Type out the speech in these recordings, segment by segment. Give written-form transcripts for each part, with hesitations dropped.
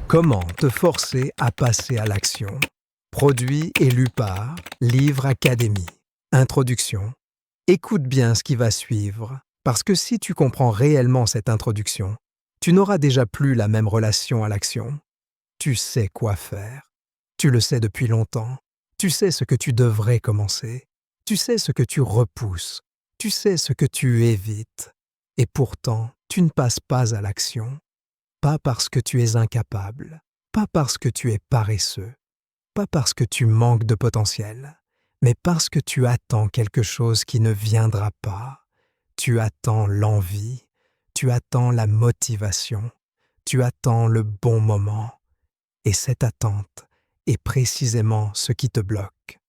Comment te forcer à passer à l'action? Produit et lu par Livre Académie. Introduction. Écoute bien ce qui va suivre, parce que si tu comprends réellement cette introduction, tu n'auras déjà plus la même relation à l'action. Tu sais quoi faire. Tu le sais depuis longtemps. Tu sais ce que tu devrais commencer. Tu sais ce que tu repousses. Tu sais ce que tu évites. Et pourtant, tu ne passes pas à l'action. Pas parce que tu es incapable, pas parce que tu es paresseux, pas parce que tu manques de potentiel, mais parce que tu attends quelque chose qui ne viendra pas. Tu attends l'envie, tu attends la motivation, tu attends le bon moment. Et cette attente est précisément ce qui te bloque.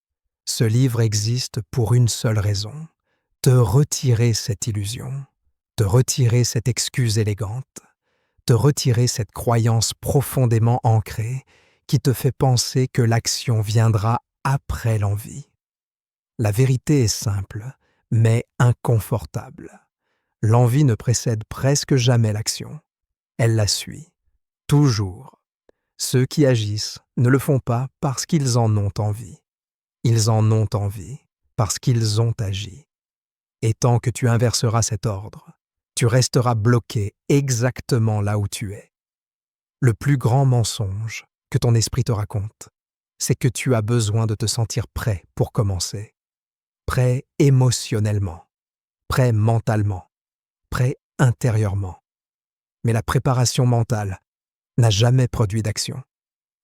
Ce livre existe pour une seule raison: te retirer cette illusion, te retirer cette excuse élégante, te retirer cette croyance profondément ancrée qui te fait penser que l'action viendra après l'envie. La vérité est simple, mais inconfortable. L'envie ne précède presque jamais l'action. Elle la suit, toujours. Ceux qui agissent ne le font pas parce qu'ils en ont envie. Ils en ont envie parce qu'ils ont agi. Et tant que tu inverseras cet ordre, tu resteras bloqué exactement là où tu es. Le plus grand mensonge que ton esprit te raconte, c'est que tu as besoin de te sentir prêt pour commencer. Prêt émotionnellement, prêt mentalement, prêt intérieurement. Mais la préparation mentale n'a jamais produit d'action.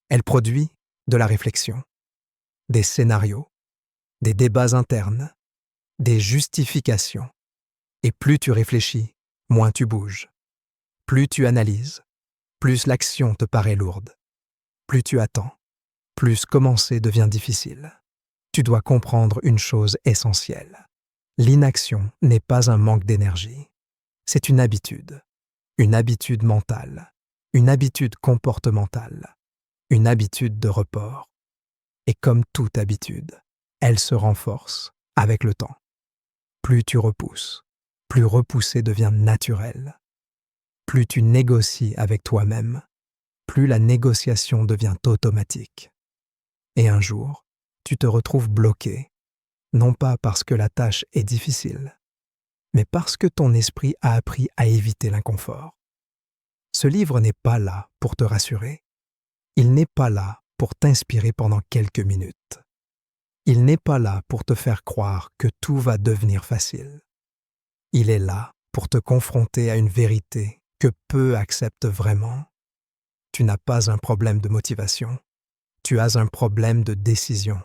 Elle produit de la réflexion, des scénarios, des débats internes, des justifications. Et plus tu réfléchis, moins tu bouges. Plus tu analyses, plus l'action te paraît lourde. Plus tu attends, plus commencer devient difficile. Tu dois comprendre une chose essentielle. L'inaction n'est pas un manque d'énergie. C'est une habitude mentale, une habitude comportementale, une habitude de report. Et comme toute habitude, elle se renforce avec le temps. Plus tu repousses, plus repousser devient naturel. Plus tu négocies avec toi-même, plus la négociation devient automatique. Et un jour, tu te retrouves bloqué, non pas parce que la tâche est difficile, mais parce que ton esprit a appris à éviter l'inconfort. Ce livre n'est pas là pour te rassurer. Il n'est pas là pour t'inspirer pendant quelques minutes. Il n'est pas là pour te faire croire que tout va devenir facile. Il est là pour te confronter à une vérité que peu acceptent vraiment. Tu n'as pas un problème de motivation. Tu as un problème de décision.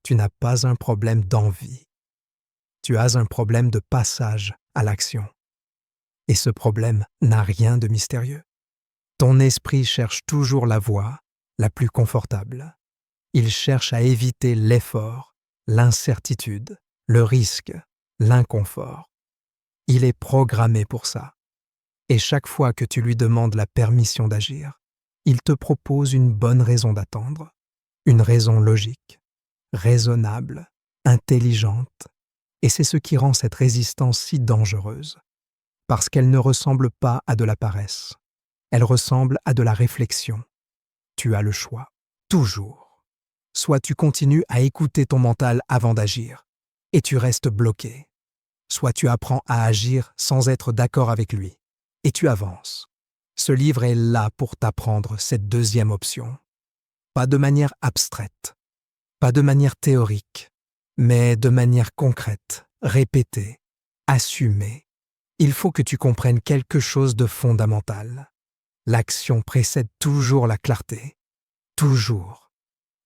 Tu n'as pas un problème d'envie. Tu as un problème de passage à l'action. Et ce problème n'a rien de mystérieux. Ton esprit cherche toujours la voie la plus confortable. Il cherche à éviter l'effort, l'incertitude, le risque, l'inconfort. Il est programmé pour ça. Et chaque fois que tu lui demandes la permission d'agir, il te propose une bonne raison d'attendre, une raison logique, raisonnable, intelligente. Et c'est ce qui rend cette résistance si dangereuse, parce qu'elle ne ressemble pas à de la paresse. Elle ressemble à de la réflexion. Tu as le choix, toujours. Soit tu continues à écouter ton mental avant d'agir, et tu restes bloqué. Soit tu apprends à agir sans être d'accord avec lui, et tu avances. Ce livre est là pour t'apprendre cette deuxième option. Pas de manière abstraite, pas de manière théorique, mais de manière concrète, répétée, assumée. Il faut que tu comprennes quelque chose de fondamental. L'action précède toujours la clarté. Toujours.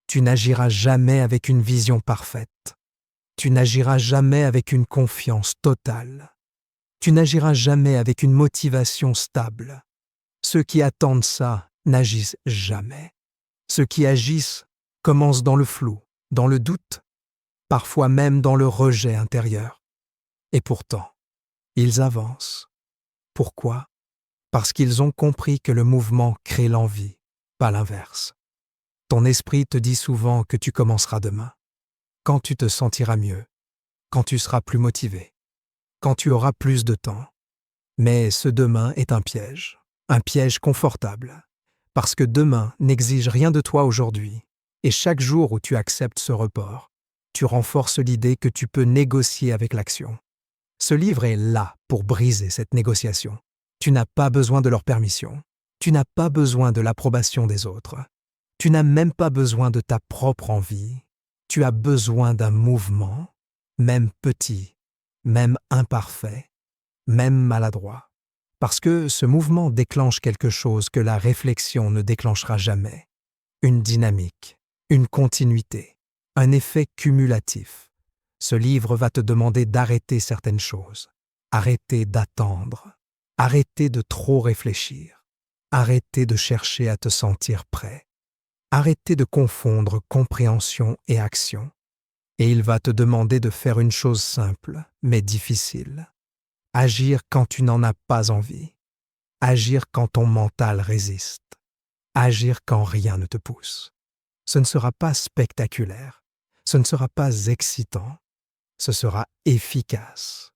Tu n'agiras jamais avec une vision parfaite. Tu n'agiras jamais avec une confiance totale. Tu n'agiras jamais avec une motivation stable. Ceux qui attendent ça n'agissent jamais. Ceux qui agissent commencent dans le flou, dans le doute, parfois même dans le rejet intérieur. Et pourtant, ils avancent. Pourquoi? Parce qu'ils ont compris que le mouvement crée l'envie, pas l'inverse. Ton esprit te dit souvent que tu commenceras demain, quand tu te sentiras mieux, quand tu seras plus motivé, quand tu auras plus de temps. Mais ce demain est un piège confortable, Parce que demain n'exige rien de toi aujourd'hui, et chaque jour où tu acceptes ce report, tu renforces l'idée que tu peux négocier avec l'action. Ce livre est là pour briser cette négociation. Tu n'as pas besoin de leur permission. Tu n'as pas besoin de l'approbation des autres. Tu n'as même pas besoin de ta propre envie. Tu as besoin d'un mouvement, même petit, même imparfait, même maladroit. Parce que ce mouvement déclenche quelque chose que la réflexion ne déclenchera jamais. Une dynamique, une continuité, un effet cumulatif. Ce livre va te demander d'arrêter certaines choses, arrêter d'attendre, arrêter de trop réfléchir, arrêter de chercher à te sentir prêt, arrêter de confondre compréhension et action. Et il va te demander de faire une chose simple, mais difficile. Agir quand tu n'en as pas envie. Agir quand ton mental résiste. Agir quand rien ne te pousse. Ce ne sera pas spectaculaire. Ce ne sera pas excitant. Ce sera efficace.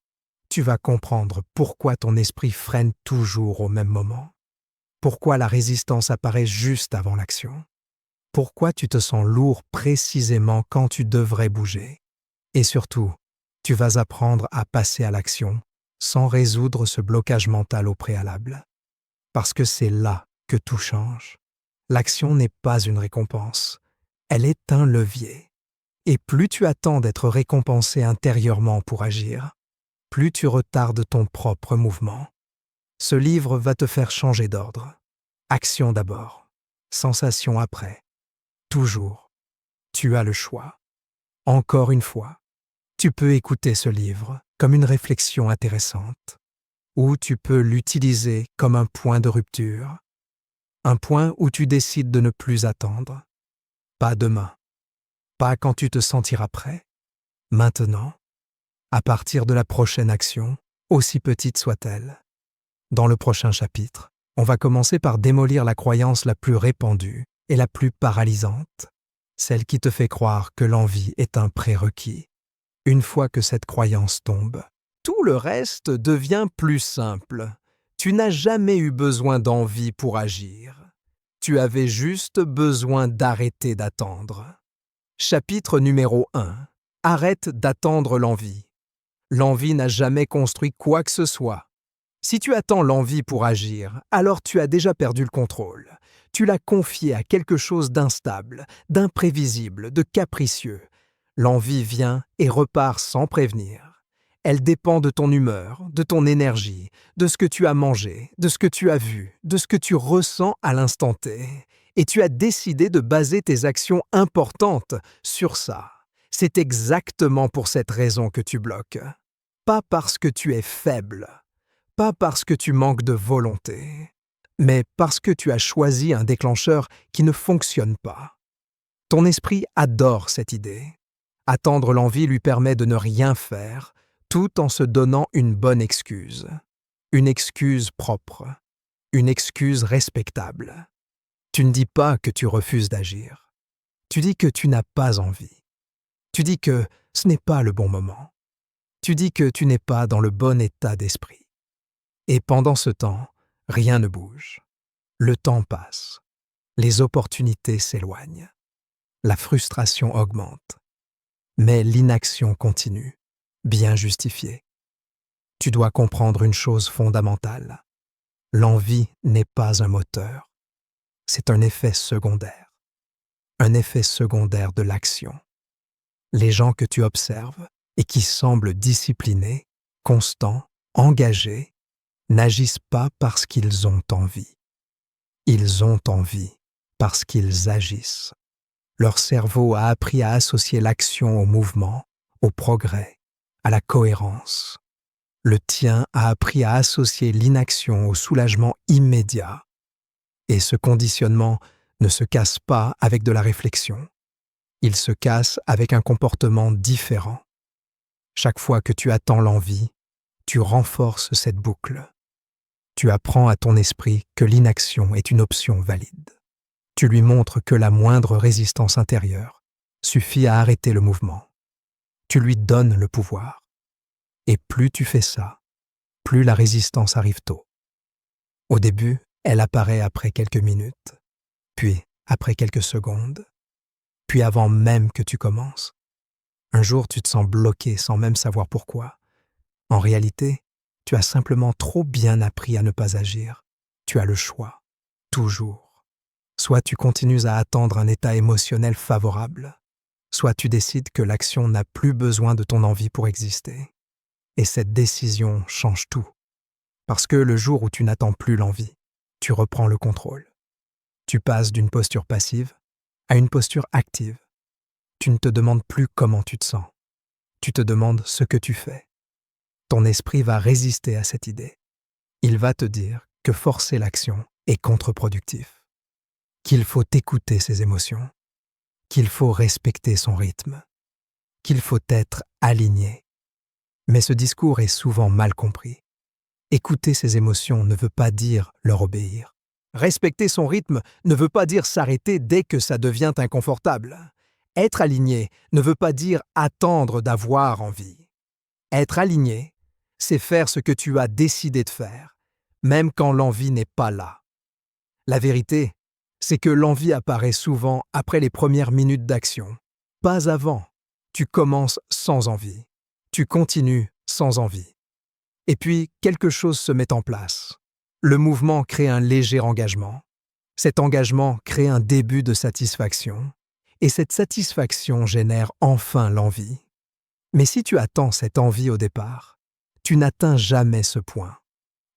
Tu vas comprendre pourquoi ton esprit freine toujours au même moment. Pourquoi la résistance apparaît juste avant l'action. Pourquoi tu te sens lourd précisément quand tu devrais bouger. Et surtout, tu vas apprendre à passer à l'action sans résoudre ce blocage mental au préalable. Parce que c'est là que tout change. L'action n'est pas une récompense, elle est un levier. Et plus tu attends d'être récompensé intérieurement pour agir, plus tu retardes ton propre mouvement. Ce livre va te faire changer d'ordre. Action d'abord, sensation après. Toujours. Tu as le choix. Encore une fois, tu peux écouter ce livre comme une réflexion intéressante, ou tu peux l'utiliser comme un point de rupture, un point où tu décides de ne plus attendre. Pas demain, pas quand tu te sentiras prêt, maintenant, à partir de la prochaine action, aussi petite soit-elle. Dans le prochain chapitre, on va commencer par démolir la croyance la plus répandue et la plus paralysante, celle qui te fait croire que l'envie est un prérequis. Une fois que cette croyance tombe, tout le reste devient plus simple. Tu n'as jamais eu besoin d'envie pour agir. Tu avais juste besoin d'arrêter d'attendre. Chapitre numéro 1. Arrête d'attendre l'envie. L'envie n'a jamais construit quoi que ce soit. Si tu attends l'envie pour agir, alors tu as déjà perdu le contrôle. Tu l'as confié à quelque chose d'instable, d'imprévisible, de capricieux. L'envie vient et repart sans prévenir. Elle dépend de ton humeur, de ton énergie, de ce que tu as mangé, de ce que tu as vu, de ce que tu ressens à l'instant T. Et tu as décidé de baser tes actions importantes sur ça. C'est exactement pour cette raison que tu bloques. Pas parce que tu es faible, pas parce que tu manques de volonté, mais parce que tu as choisi un déclencheur qui ne fonctionne pas. Ton esprit adore cette idée. Attendre l'envie lui permet de ne rien faire, tout en se donnant une bonne excuse. Une excuse propre. Une excuse respectable. Tu ne dis pas que tu refuses d'agir. Tu dis que tu n'as pas envie. Tu dis que ce n'est pas le bon moment. Tu dis que tu n'es pas dans le bon état d'esprit. Et pendant ce temps, rien ne bouge. Le temps passe. Les opportunités s'éloignent. La frustration augmente. Mais l'inaction continue, bien justifiée. Tu dois comprendre une chose fondamentale. L'envie n'est pas un moteur. C'est un effet secondaire. Un effet secondaire de l'action. Les gens que tu observes et qui semblent disciplinés, constants, engagés, n'agissent pas parce qu'ils ont envie. Ils ont envie parce qu'ils agissent. Leur cerveau a appris à associer l'action au mouvement, au progrès, à la cohérence. Le tien a appris à associer l'inaction au soulagement immédiat. Et ce conditionnement ne se casse pas avec de la réflexion. Il se casse avec un comportement différent. Chaque fois que tu attends l'envie, tu renforces cette boucle. Tu apprends à ton esprit que l'inaction est une option valide. Tu lui montres que la moindre résistance intérieure suffit à arrêter le mouvement. Tu lui donnes le pouvoir. Et plus tu fais ça, plus la résistance arrive tôt. Au début, elle apparaît après quelques minutes. puis après quelques secondes, puis avant même que tu commences. Un jour, tu te sens bloqué sans même savoir pourquoi. En réalité, tu as simplement trop bien appris à ne pas agir. Tu as le choix, toujours. Soit tu continues à attendre un état émotionnel favorable, soit tu décides que l'action n'a plus besoin de ton envie pour exister. Et cette décision change tout. Parce que le jour où tu n'attends plus l'envie, tu reprends le contrôle. Tu passes d'une posture passive à une posture active. Tu ne te demandes plus comment tu te sens. Tu te demandes ce que tu fais. Ton esprit va résister à cette idée. Il va te dire que forcer l'action est contre-productif, qu'il faut écouter ses émotions, qu'il faut respecter son rythme, qu'il faut être aligné. Mais ce discours est souvent mal compris. Écouter ses émotions ne veut pas dire leur obéir. Respecter son rythme ne veut pas dire s'arrêter dès que ça devient inconfortable. Être aligné ne veut pas dire attendre d'avoir envie. Être aligné, c'est faire ce que tu as décidé de faire, même quand l'envie n'est pas là. La vérité, c'est que l'envie apparaît souvent après les premières minutes d'action, pas avant. Tu commences sans envie. Tu continues sans envie. Et puis, quelque chose se met en place. Le mouvement crée un léger engagement. Cet engagement crée un début de satisfaction. Et cette satisfaction génère enfin l'envie. Mais si tu attends cette envie au départ, tu n'atteins jamais ce point.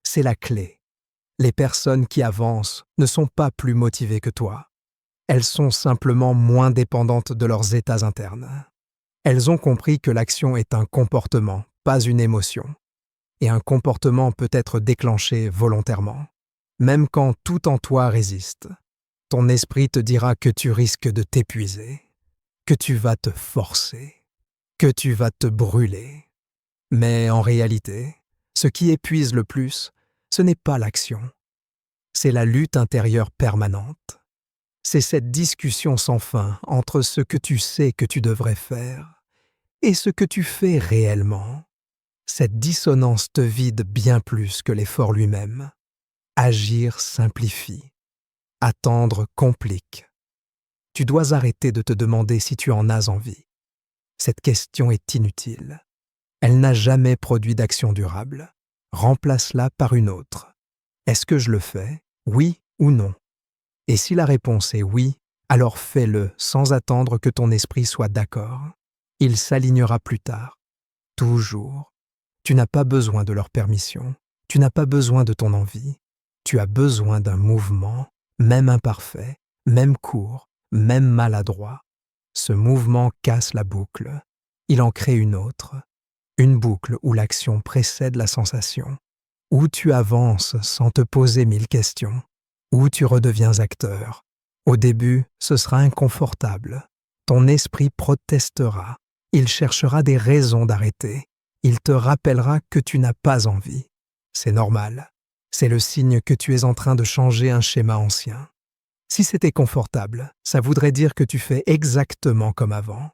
C'est la clé. Les personnes qui avancent ne sont pas plus motivées que toi. Elles sont simplement moins dépendantes de leurs états internes. Elles ont compris que l'action est un comportement, pas une émotion. Et un comportement peut être déclenché volontairement. Même quand tout en toi résiste, ton esprit te dira que tu risques de t'épuiser, que tu vas te forcer, que tu vas te brûler. Mais en réalité, ce qui épuise le plus, ce n'est pas l'action. C'est la lutte intérieure permanente. C'est cette discussion sans fin entre ce que tu sais que tu devrais faire et ce que tu fais réellement. Cette dissonance te vide bien plus que l'effort lui-même. Agir simplifie. Attendre complique. Tu dois arrêter de te demander si tu en as envie. Cette question est inutile. Elle n'a jamais produit d'action durable. Remplace-la par une autre. Est-ce que je le fais? Oui ou non? Et si la réponse est oui, alors fais-le sans attendre que ton esprit soit d'accord. Il s'alignera plus tard. Toujours. Tu n'as pas besoin de leur permission. Tu n'as pas besoin de ton envie. Tu as besoin d'un mouvement, même imparfait, même court, même maladroit. Ce mouvement casse la boucle. Il en crée une autre. Une boucle où l'action précède la sensation, où tu avances sans te poser 1000 questions, où tu redeviens acteur. Au début, ce sera inconfortable. Ton esprit protestera. Il cherchera des raisons d'arrêter. Il te rappellera que tu n'as pas envie. C'est normal. C'est le signe que tu es en train de changer un schéma ancien. Si c'était confortable, ça voudrait dire que tu fais exactement comme avant.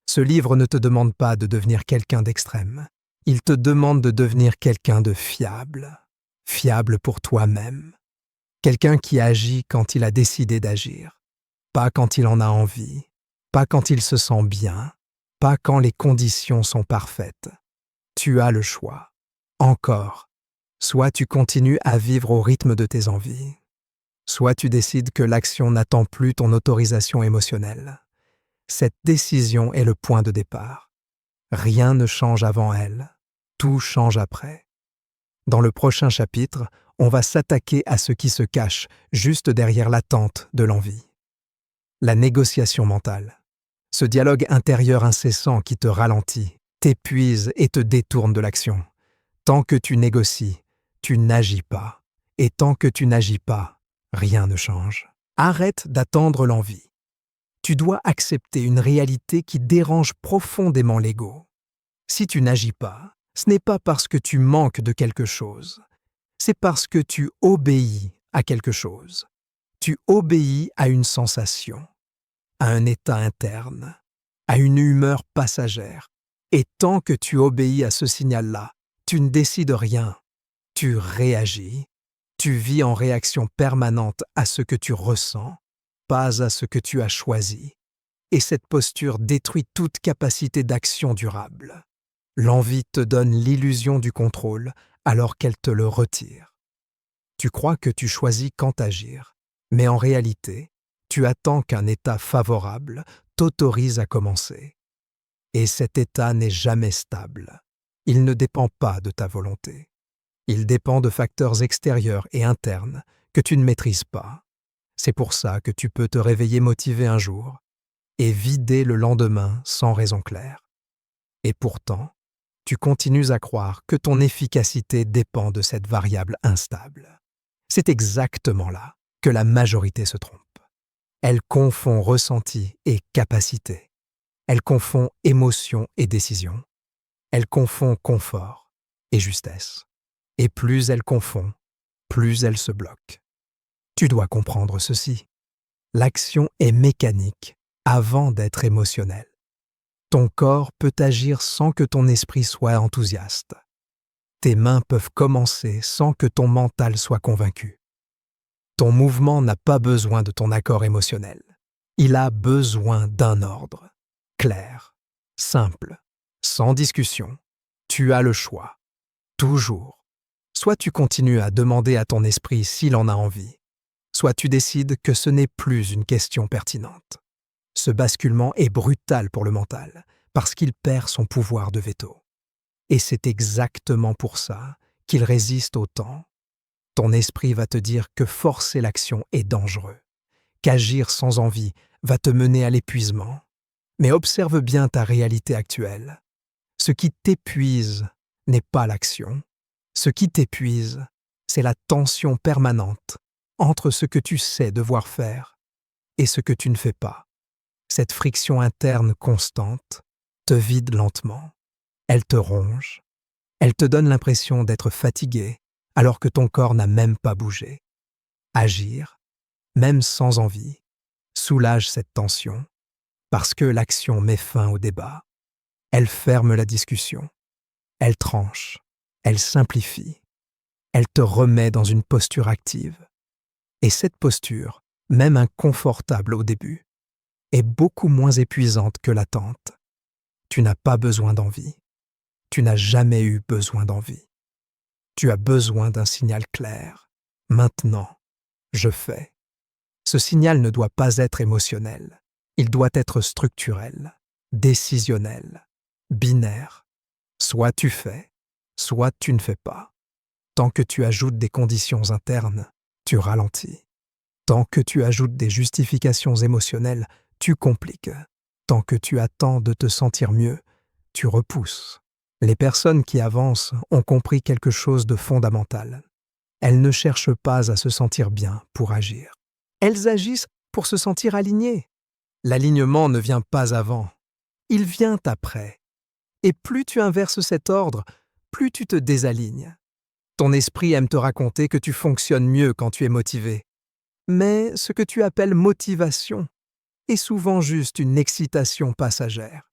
Ce livre ne te demande pas de devenir quelqu'un d'extrême. Il te demande de devenir quelqu'un de fiable. Fiable pour toi-même. Quelqu'un qui agit quand il a décidé d'agir. Pas quand il en a envie. Pas quand il se sent bien. Pas quand les conditions sont parfaites. Tu as le choix. Encore. Soit tu continues à vivre au rythme de tes envies, soit tu décides que l'action n'attend plus ton autorisation émotionnelle. Cette décision est le point de départ. Rien ne change avant elle. Tout change après. Dans le prochain chapitre, on va s'attaquer à ce qui se cache juste derrière l'attente de l'envie. La négociation mentale. Ce dialogue intérieur incessant qui te ralentit, t'épuise et te détourne de l'action. Tant que tu négocies, tu n'agis pas. Et tant que tu n'agis pas, rien ne change. Arrête d'attendre l'envie. Tu dois accepter une réalité qui dérange profondément l'ego. Si tu n'agis pas, ce n'est pas parce que tu manques de quelque chose. C'est parce que tu obéis à quelque chose. Tu obéis à une sensation, à un état interne, à une humeur passagère. Et tant que tu obéis à ce signal-là, tu ne décides rien. Tu réagis. Tu vis en réaction permanente à ce que tu ressens. pas à ce que tu as choisi. Et cette posture détruit toute capacité d'action durable. L'envie te donne l'illusion du contrôle alors qu'elle te le retire. Tu crois que tu choisis quand agir, mais en réalité, tu attends qu'un état favorable t'autorise à commencer. Et cet état n'est jamais stable. Il ne dépend pas de ta volonté. Il dépend de facteurs extérieurs et internes que tu ne maîtrises pas. C'est pour ça que tu peux te réveiller motivé un jour et vider le lendemain sans raison claire. Et pourtant, tu continues à croire que ton efficacité dépend de cette variable instable. C'est exactement là que la majorité se trompe. Elle confond ressenti et capacité. Elle confond émotion et décision. Elle confond confort et justesse. Et plus elle confond, plus elle se bloque. Tu dois comprendre ceci. L'action est mécanique avant d'être émotionnelle. Ton corps peut agir sans que ton esprit soit enthousiaste. Tes mains peuvent commencer sans que ton mental soit convaincu. Ton mouvement n'a pas besoin de ton accord émotionnel. Il a besoin d'un ordre. Clair, simple, sans discussion. Tu as le choix. Toujours. Soit tu continues à demander à ton esprit s'il en a envie, soit tu décides que ce n'est plus une question pertinente. Ce basculement est brutal pour le mental, parce qu'il perd son pouvoir de veto. Et c'est exactement pour ça qu'il résiste autant. Ton esprit va te dire que forcer l'action est dangereux, qu'agir sans envie va te mener à l'épuisement. Mais observe bien ta réalité actuelle. Ce qui t'épuise n'est pas l'action. Ce qui t'épuise, c'est la tension permanente entre ce que tu sais devoir faire et ce que tu ne fais pas. Cette friction interne constante te vide lentement. Elle te ronge. Elle te donne l'impression d'être fatigué alors que ton corps n'a même pas bougé. Agir, même sans envie, soulage cette tension parce que l'action met fin au débat. Elle ferme la discussion. Elle tranche. Elle simplifie. Elle te remet dans une posture active. Et cette posture, même inconfortable au début, est beaucoup moins épuisante que l'attente. Tu n'as pas besoin d'envie. Tu n'as jamais eu besoin d'envie. Tu as besoin d'un signal clair. Maintenant, je fais. Ce signal ne doit pas être émotionnel. Il doit être structurel, décisionnel, binaire. Soit tu fais, soit tu ne fais pas. Tant que tu ajoutes des conditions internes, tu ralentis. Tant que tu ajoutes des justifications émotionnelles, tu compliques. Tant que tu attends de te sentir mieux, tu repousses. Les personnes qui avancent ont compris quelque chose de fondamental. Elles ne cherchent pas à se sentir bien pour agir. Elles agissent pour se sentir alignées. L'alignement ne vient pas avant. Il vient après. Et plus tu inverses cet ordre, plus tu te désalignes. Ton esprit aime te raconter que tu fonctionnes mieux quand tu es motivé. Mais ce que tu appelles motivation est souvent juste une excitation passagère.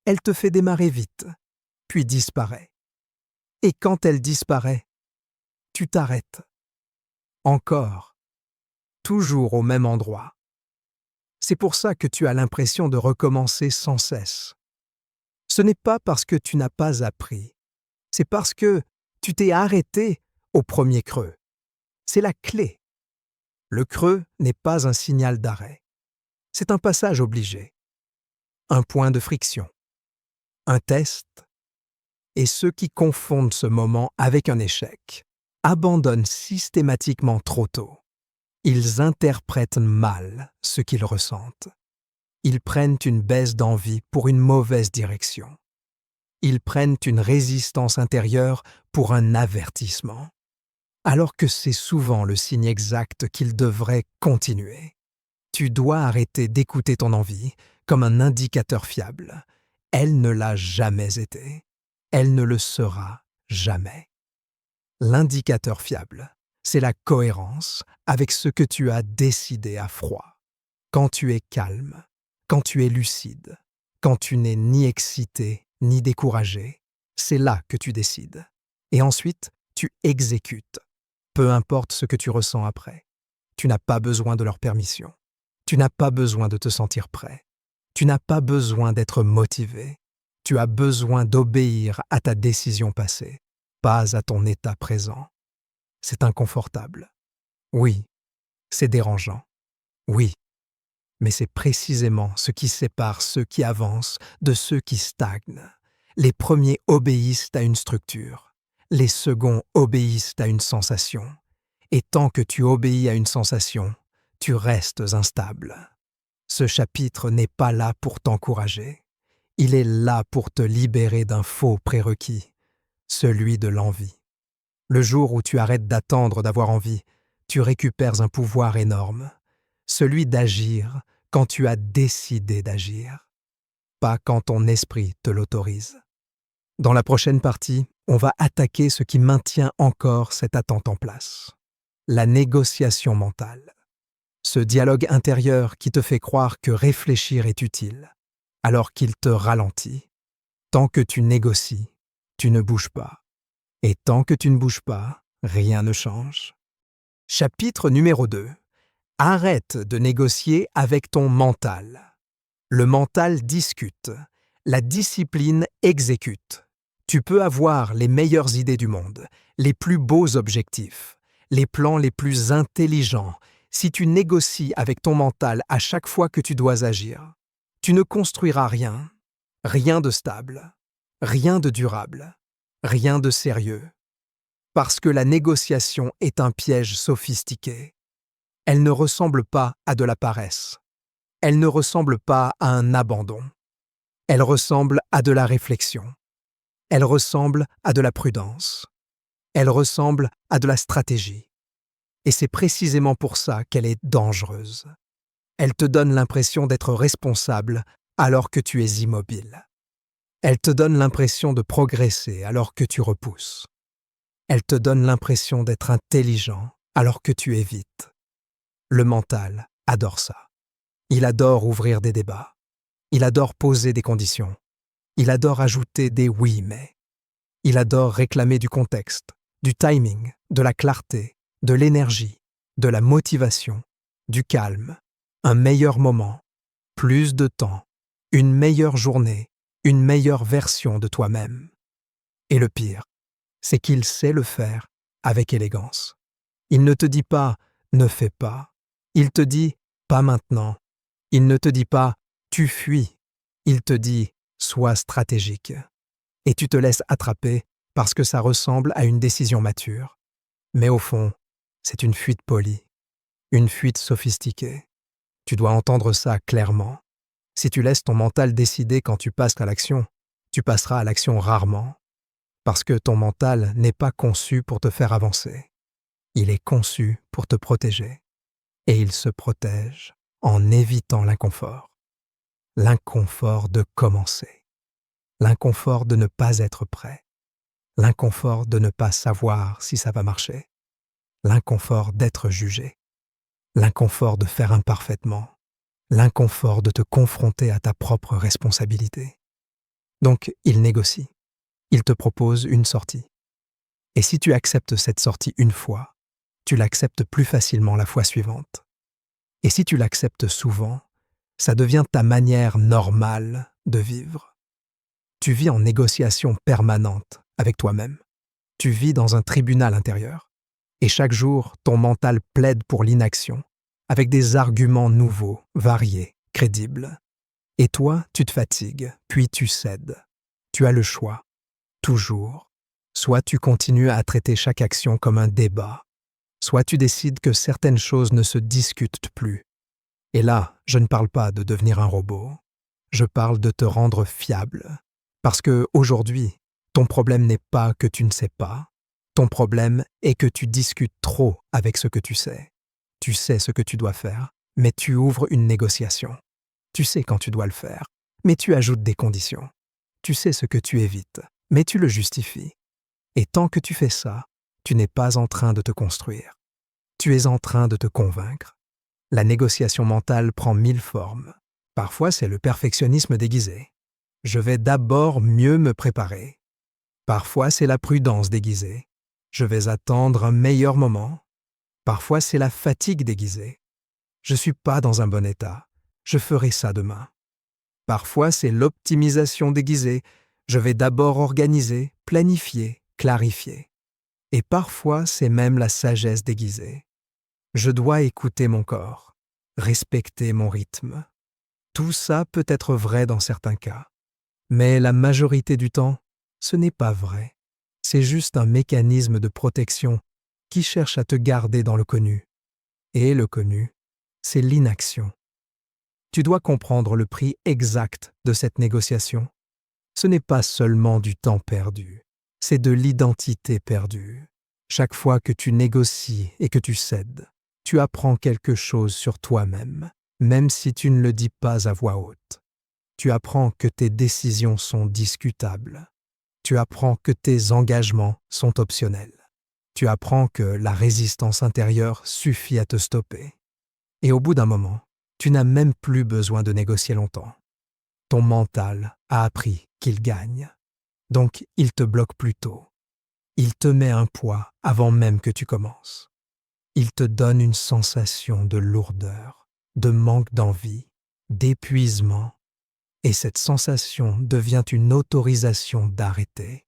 Elle te fait démarrer vite, puis disparaît. Et quand elle disparaît, tu t'arrêtes. Encore. Toujours au même endroit. C'est pour ça que tu as l'impression de recommencer sans cesse. Ce n'est pas parce que tu n'as pas appris, c'est parce que tu t'es arrêté au premier creux. C'est la clé. Le creux n'est pas un signal d'arrêt. C'est un passage obligé. Un point de friction. Un test. Et ceux qui confondent ce moment avec un échec abandonnent systématiquement trop tôt. Ils interprètent mal ce qu'ils ressentent. Ils prennent une baisse d'envie pour une mauvaise direction. Ils prennent une résistance intérieure pour un avertissement, alors que c'est souvent le signe exact qu'ils devraient continuer. Tu dois arrêter d'écouter ton envie comme un indicateur fiable. Elle ne l'a jamais été. Elle ne le sera jamais. L'indicateur fiable, c'est la cohérence avec ce que tu as décidé à froid. Quand tu es calme, quand tu es lucide, quand tu n'es ni excité ni découragé, c'est là que tu décides. Et ensuite, tu exécutes. Peu importe ce que tu ressens après. Tu n'as pas besoin de leur permission. Tu n'as pas besoin de te sentir prêt. Tu n'as pas besoin d'être motivé. Tu as besoin d'obéir à ta décision passée, pas à ton état présent. C'est inconfortable. Oui, c'est dérangeant. Oui, mais c'est précisément ce qui sépare ceux qui avancent de ceux qui stagnent. Les premiers obéissent à une structure. Les seconds obéissent à une sensation. Et tant que tu obéis à une sensation, tu restes instable. Ce chapitre n'est pas là pour t'encourager. Il est là pour te libérer d'un faux prérequis, celui de l'envie. Le jour où tu arrêtes d'attendre d'avoir envie, tu récupères un pouvoir énorme, celui d'agir quand tu as décidé d'agir, pas quand ton esprit te l'autorise. Dans la prochaine partie, on va attaquer ce qui maintient encore cette attente en place. La négociation mentale. Ce dialogue intérieur qui te fait croire que réfléchir est utile, alors qu'il te ralentit. Tant que tu négocies, tu ne bouges pas. Et tant que tu ne bouges pas, rien ne change. Chapitre numéro 2. Arrête de négocier avec ton mental. Le mental discute. La discipline exécute. Tu peux avoir les meilleures idées du monde, les plus beaux objectifs, les plans les plus intelligents. Si tu négocies avec ton mental à chaque fois que tu dois agir, tu ne construiras rien, rien de stable, rien de durable, rien de sérieux. Parce que la négociation est un piège sophistiqué. Elle ne ressemble pas à de la paresse. Elle ne ressemble pas à un abandon. Elle ressemble à de la réflexion. Elle ressemble à de la prudence. Elle ressemble à de la stratégie. Et c'est précisément pour ça qu'elle est dangereuse. Elle te donne l'impression d'être responsable alors que tu es immobile. Elle te donne l'impression de progresser alors que tu repousses. Elle te donne l'impression d'être intelligent alors que tu évites. Le mental adore ça. Il adore ouvrir des débats. Il adore poser des conditions. Il adore ajouter des oui mais. Il adore réclamer du contexte, du timing, de la clarté, de l'énergie, de la motivation, du calme, un meilleur moment, plus de temps, une meilleure journée, une meilleure version de toi-même. Et le pire, c'est qu'il sait le faire avec élégance. Il ne te dit pas « ne fais pas ». Il te dit « pas maintenant ». Il ne te dit pas « tu fuis ». Il te dit « sois stratégique ». Et tu te laisses attraper parce que ça ressemble à une décision mature. Mais au fond, c'est une fuite polie, une fuite sophistiquée. Tu dois entendre ça clairement. Si tu laisses ton mental décider quand tu passes à l'action, tu passeras à l'action rarement. Parce que ton mental n'est pas conçu pour te faire avancer. Il est conçu pour te protéger. Et il se protège en évitant l'inconfort. L'inconfort de commencer. L'inconfort de ne pas être prêt. L'inconfort de ne pas savoir si ça va marcher. L'inconfort d'être jugé. L'inconfort de faire imparfaitement. L'inconfort de te confronter à ta propre responsabilité. Donc, il négocie. Il te propose une sortie. Et si tu acceptes cette sortie une fois, tu l'acceptes plus facilement la fois suivante. Et si tu l'acceptes souvent, ça devient ta manière normale de vivre. Tu vis en négociation permanente avec toi-même. Tu vis dans un tribunal intérieur. Et chaque jour, ton mental plaide pour l'inaction, avec des arguments nouveaux, variés, crédibles. Et toi, tu te fatigues, puis tu cèdes. Tu as le choix. Toujours. Soit tu continues à traiter chaque action comme un débat, soit tu décides que certaines choses ne se discutent plus. Et là, je ne parle pas de devenir un robot, je parle de te rendre fiable. Parce que aujourd'hui, ton problème n'est pas que tu ne sais pas, ton problème est que tu discutes trop avec ce que tu sais. Tu sais ce que tu dois faire, mais tu ouvres une négociation. Tu sais quand tu dois le faire, mais tu ajoutes des conditions. Tu sais ce que tu évites, mais tu le justifies. Et tant que tu fais ça, tu n'es pas en train de te construire. Tu es en train de te convaincre. La négociation mentale prend 1000 formes. Parfois, c'est le perfectionnisme déguisé. Je vais d'abord mieux me préparer. Parfois, c'est la prudence déguisée. Je vais attendre un meilleur moment. Parfois, c'est la fatigue déguisée. Je ne suis pas dans un bon état. Je ferai ça demain. Parfois, c'est l'optimisation déguisée. Je vais d'abord organiser, planifier, clarifier. Et parfois, c'est même la sagesse déguisée. Je dois écouter mon corps, respecter mon rythme. Tout ça peut être vrai dans certains cas. Mais la majorité du temps, ce n'est pas vrai. C'est juste un mécanisme de protection qui cherche à te garder dans le connu. Et le connu, c'est l'inaction. Tu dois comprendre le prix exact de cette négociation. Ce n'est pas seulement du temps perdu, c'est de l'identité perdue. Chaque fois que tu négocies et que tu cèdes, tu apprends quelque chose sur toi-même, même si tu ne le dis pas à voix haute. Tu apprends que tes décisions sont discutables. Tu apprends que tes engagements sont optionnels. Tu apprends que la résistance intérieure suffit à te stopper. Et au bout d'un moment, tu n'as même plus besoin de négocier longtemps. Ton mental a appris qu'il gagne. Donc, il te bloque plus tôt. Il te met un poids avant même que tu commences. Il te donne une sensation de lourdeur, de manque d'envie, d'épuisement. Et cette sensation devient une autorisation d'arrêter.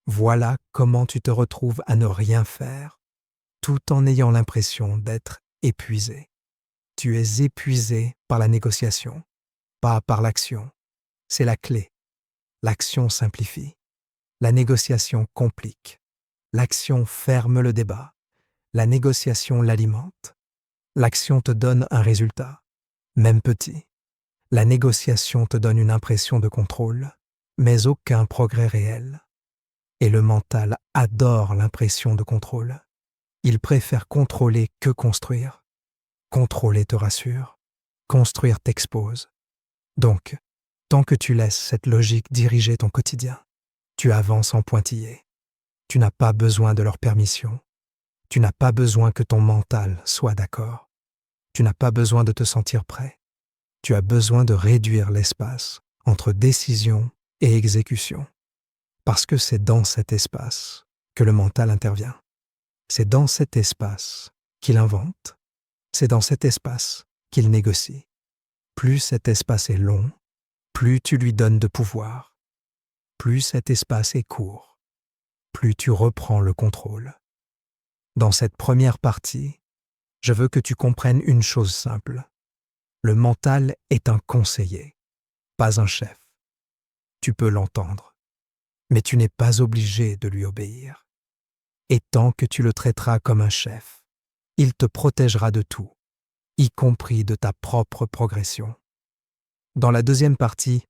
Voilà comment tu te retrouves à ne rien faire, tout en ayant l'impression d'être épuisé. Tu es épuisé par la négociation, pas par l'action. C'est la clé. L'action simplifie. La négociation complique. L'action ferme le débat. La négociation l'alimente. L'action te donne un résultat, même petit. La négociation te donne une impression de contrôle, mais aucun progrès réel. Et le mental adore l'impression de contrôle. Il préfère contrôler que construire. Contrôler te rassure. Construire t'expose. Donc, tant que tu laisses cette logique diriger ton quotidien, tu avances en pointillé. Tu n'as pas besoin de leur permission. Tu n'as pas besoin que ton mental soit d'accord. Tu n'as pas besoin de te sentir prêt. Tu as besoin de réduire l'espace entre décision et exécution. Parce que c'est dans cet espace que le mental intervient. C'est dans cet espace qu'il invente. C'est dans cet espace qu'il négocie. Plus cet espace est long, plus tu lui donnes de pouvoir. Plus cet espace est court, plus tu reprends le contrôle. Dans cette première partie, je veux que tu comprennes une chose simple. Le mental est un conseiller, pas un chef. Tu peux l'entendre, mais tu n'es pas obligé de lui obéir. Et tant que tu le traiteras comme un chef, il te protégera de tout, y compris de ta propre progression. Dans la deuxième partie,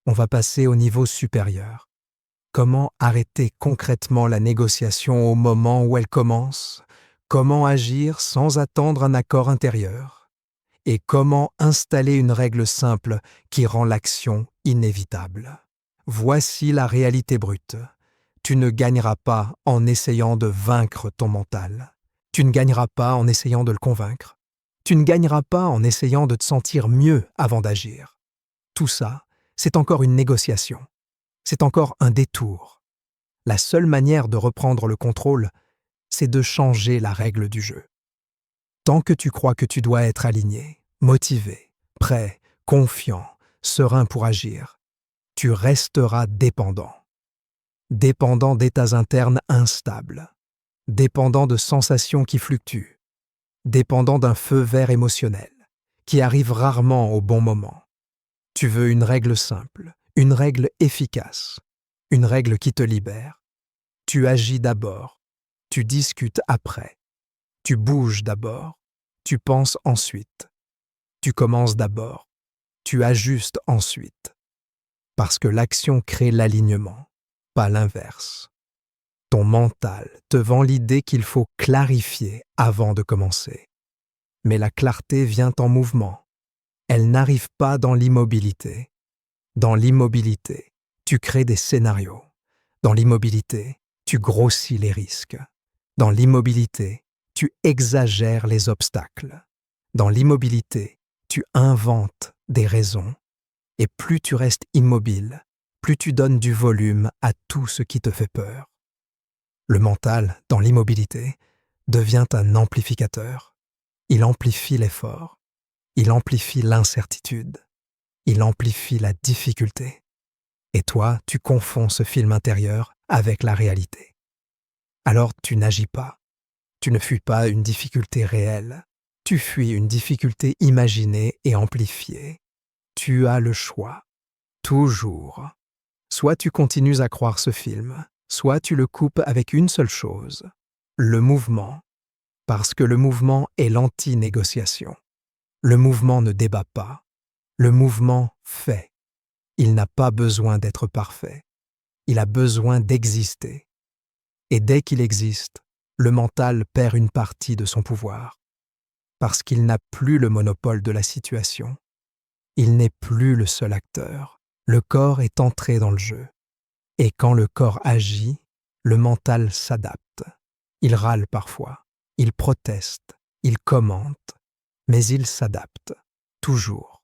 on va passer au niveau supérieur. Comment arrêter concrètement la négociation au moment où elle commence? Comment agir sans attendre un accord intérieur? Et comment installer une règle simple qui rend l'action inévitable? Voici la réalité brute. Tu ne gagneras pas en essayant de vaincre ton mental. Tu ne gagneras pas en essayant de le convaincre. Tu ne gagneras pas en essayant de te sentir mieux avant d'agir. Tout ça, c'est encore une négociation. C'est encore un détour. La seule manière de reprendre le contrôle, c'est de changer la règle du jeu. Tant que tu crois que tu dois être aligné, motivé, prêt, confiant, serein pour agir, tu resteras dépendant. Dépendant d'états internes instables, dépendant de sensations qui fluctuent, dépendant d'un feu vert émotionnel qui arrive rarement au bon moment. Tu veux une règle simple, une règle efficace, une règle qui te libère. Tu agis d'abord, tu discutes après, tu bouges d'abord, tu penses ensuite, tu commences d'abord, tu ajustes ensuite. Parce que l'action crée l'alignement, pas l'inverse. Ton mental te vend l'idée qu'il faut clarifier avant de commencer. Mais la clarté vient en mouvement. Elle n'arrive pas dans l'immobilité. Dans l'immobilité, tu crées des scénarios. Dans l'immobilité, tu grossis les risques. Dans l'immobilité, tu exagères les obstacles. Dans l'immobilité, tu inventes des raisons. Et plus tu restes immobile, plus tu donnes du volume à tout ce qui te fait peur. Le mental, dans l'immobilité, devient un amplificateur. Il amplifie l'effort, il amplifie l'incertitude, il amplifie la difficulté. Et toi, tu confonds ce film intérieur avec la réalité. Alors tu n'agis pas, tu ne fuis pas une difficulté réelle, tu fuis une difficulté imaginée et amplifiée. Tu as le choix, toujours. Soit tu continues à croire ce film, soit tu le coupes avec une seule chose, le mouvement, parce que le mouvement est l'anti-négociation. Le mouvement ne débat pas, le mouvement fait. Il n'a pas besoin d'être parfait, il a besoin d'exister. Et dès qu'il existe, le mental perd une partie de son pouvoir, parce qu'il n'a plus le monopole de la situation. Il n'est plus le seul acteur, le corps est entré dans le jeu. Et quand le corps agit, le mental s'adapte. Il râle parfois, il proteste, il commente, mais il s'adapte, toujours.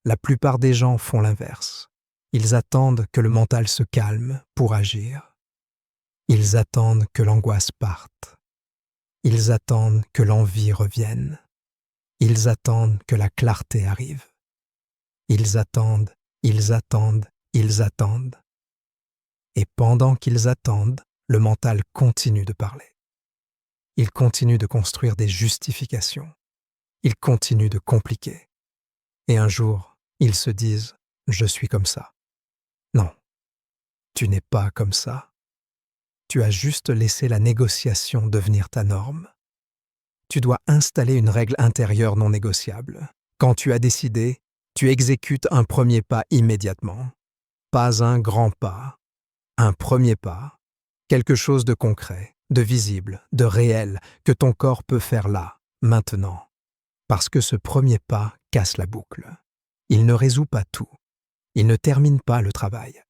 La plupart des gens font l'inverse. Ils attendent que le mental se calme pour agir. Ils attendent que l'angoisse parte. Ils attendent que l'envie revienne. Ils attendent que la clarté arrive. Ils attendent, ils attendent, ils attendent. Et pendant qu'ils attendent, le mental continue de parler. Il continue de construire des justifications. Il continue de compliquer. Et un jour, ils se disent « je suis comme ça ». Non, tu n'es pas comme ça. Tu as juste laissé la négociation devenir ta norme. Tu dois installer une règle intérieure non négociable. Quand tu as décidé, tu exécutes un premier pas immédiatement. Pas un grand pas, un premier pas, quelque chose de concret, de visible, de réel, que ton corps peut faire là, maintenant. Parce que ce premier pas casse la boucle. Il ne résout pas tout. Il ne termine pas le travail.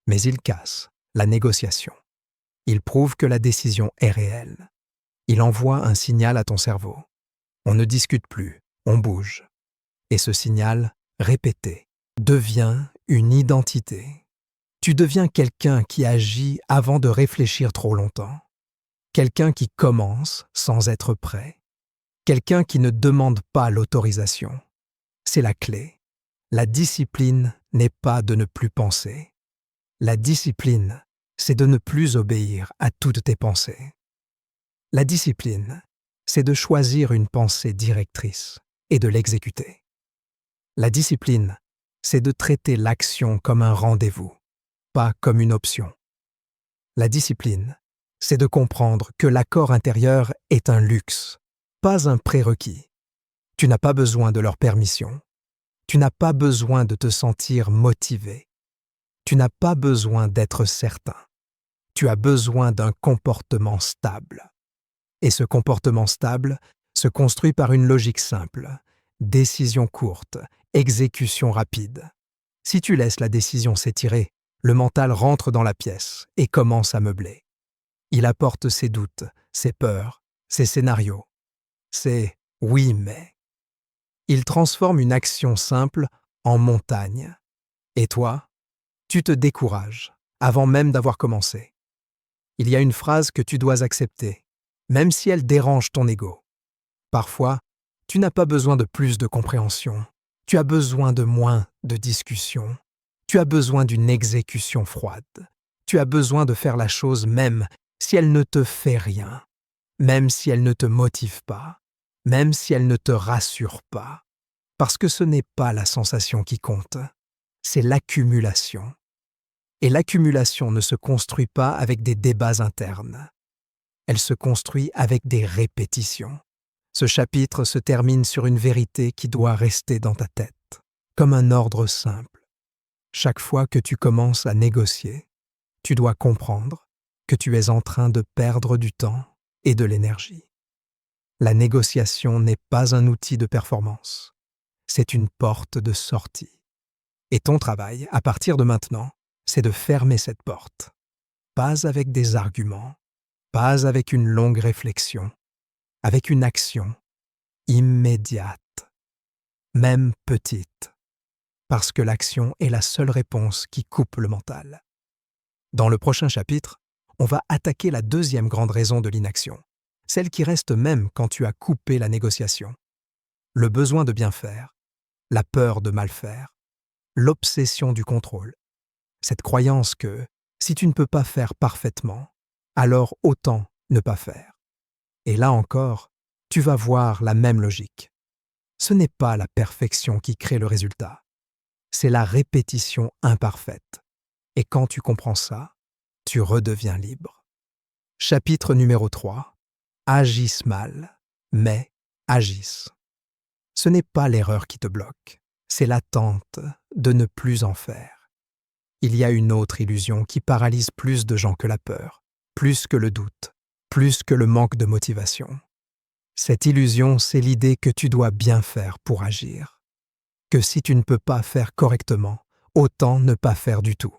Mais il casse la négociation. Il prouve que la décision est réelle. Il envoie un signal à ton cerveau. On ne discute plus, on bouge. Et ce signal, répété, devient une identité. Tu deviens quelqu'un qui agit avant de réfléchir trop longtemps. Quelqu'un qui commence sans être prêt. Quelqu'un qui ne demande pas l'autorisation. C'est la clé. La discipline n'est pas de ne plus penser. La discipline, c'est de ne plus obéir à toutes tes pensées. La discipline, c'est de choisir une pensée directrice et de l'exécuter. La discipline, c'est de traiter l'action comme un rendez-vous, pas comme une option. La discipline, c'est de comprendre que l'accord intérieur est un luxe, pas un prérequis. Tu n'as pas besoin de leur permission. Tu n'as pas besoin de te sentir motivé. Tu n'as pas besoin d'être certain. Tu as besoin d'un comportement stable. Et ce comportement stable se construit par une logique simple, décision courte, exécution rapide. Si tu laisses la décision s'étirer, le mental rentre dans la pièce et commence à meubler. Il apporte ses doutes, ses peurs, ses scénarios. C'est « oui, mais ». Il transforme une action simple en montagne. Et toi, tu te décourages avant même d'avoir commencé. Il y a une phrase que tu dois accepter, même si elle dérange ton ego. Parfois, tu n'as pas besoin de plus de compréhension. Tu as besoin de moins de discussion. Tu as besoin d'une exécution froide. Tu as besoin de faire la chose même si elle ne te fait rien, même si elle ne te motive pas, même si elle ne te rassure pas. Parce que ce n'est pas la sensation qui compte, c'est l'accumulation. Et l'accumulation ne se construit pas avec des débats internes. Elle se construit avec des répétitions. Ce chapitre se termine sur une vérité qui doit rester dans ta tête, comme un ordre simple. Chaque fois que tu commences à négocier, tu dois comprendre que tu es en train de perdre du temps et de l'énergie. La négociation n'est pas un outil de performance, c'est une porte de sortie. Et ton travail, à partir de maintenant, c'est de fermer cette porte. Pas avec des arguments, pas avec une longue réflexion, avec une action immédiate, même petite, parce que l'action est la seule réponse qui coupe le mental. Dans le prochain chapitre, on va attaquer la deuxième grande raison de l'inaction. celles qui restent même quand tu as coupé la négociation. Le besoin de bien faire, la peur de mal faire, l'obsession du contrôle. Cette croyance que, si tu ne peux pas faire parfaitement, alors autant ne pas faire. Et là encore, tu vas voir la même logique. Ce n'est pas la perfection qui crée le résultat, c'est la répétition imparfaite. Et quand tu comprends ça, tu redeviens libre. Chapitre numéro 3. Agissent mal, mais agissent. Ce n'est pas l'erreur qui te bloque, c'est l'attente de ne plus en faire. Il y a une autre illusion qui paralyse plus de gens que la peur, plus que le doute, plus que le manque de motivation. Cette illusion, c'est l'idée que tu dois bien faire pour agir. Que si tu ne peux pas faire correctement, autant ne pas faire du tout.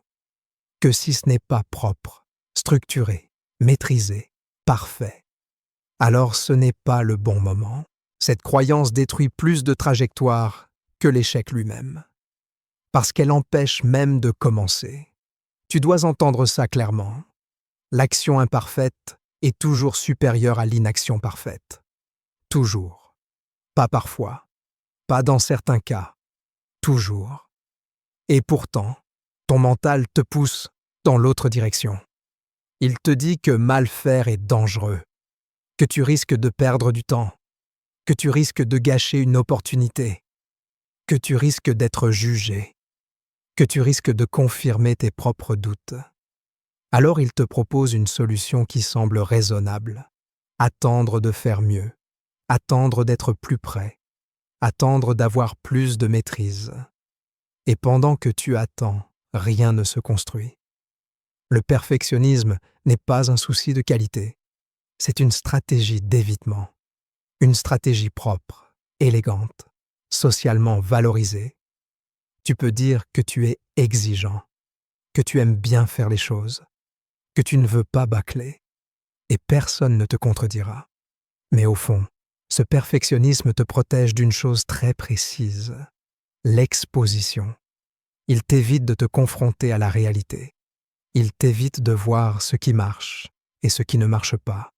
Que si ce n'est pas propre, structuré, maîtrisé, parfait, alors ce n'est pas le bon moment. Cette croyance détruit plus de trajectoires que l'échec lui-même, parce qu'elle empêche même de commencer. Tu dois entendre ça clairement. L'action imparfaite est toujours supérieure à l'inaction parfaite. Toujours. Pas parfois. Pas dans certains cas. Toujours. Et pourtant, ton mental te pousse dans l'autre direction. Il te dit que mal faire est dangereux, que tu risques de perdre du temps, que tu risques de gâcher une opportunité, que tu risques d'être jugé, que tu risques de confirmer tes propres doutes. Alors il te propose une solution qui semble raisonnable. Attendre de faire mieux, attendre d'être plus près, attendre d'avoir plus de maîtrise. Et pendant que tu attends, rien ne se construit. Le perfectionnisme n'est pas un souci de qualité, c'est une stratégie d'évitement, une stratégie propre, élégante, socialement valorisée. Tu peux dire que tu es exigeant, que tu aimes bien faire les choses, que tu ne veux pas bâcler, et personne ne te contredira. Mais au fond, ce perfectionnisme te protège d'une chose très précise, l'exposition. Il t'évite de te confronter à la réalité. Il t'évite de voir ce qui marche et ce qui ne marche pas.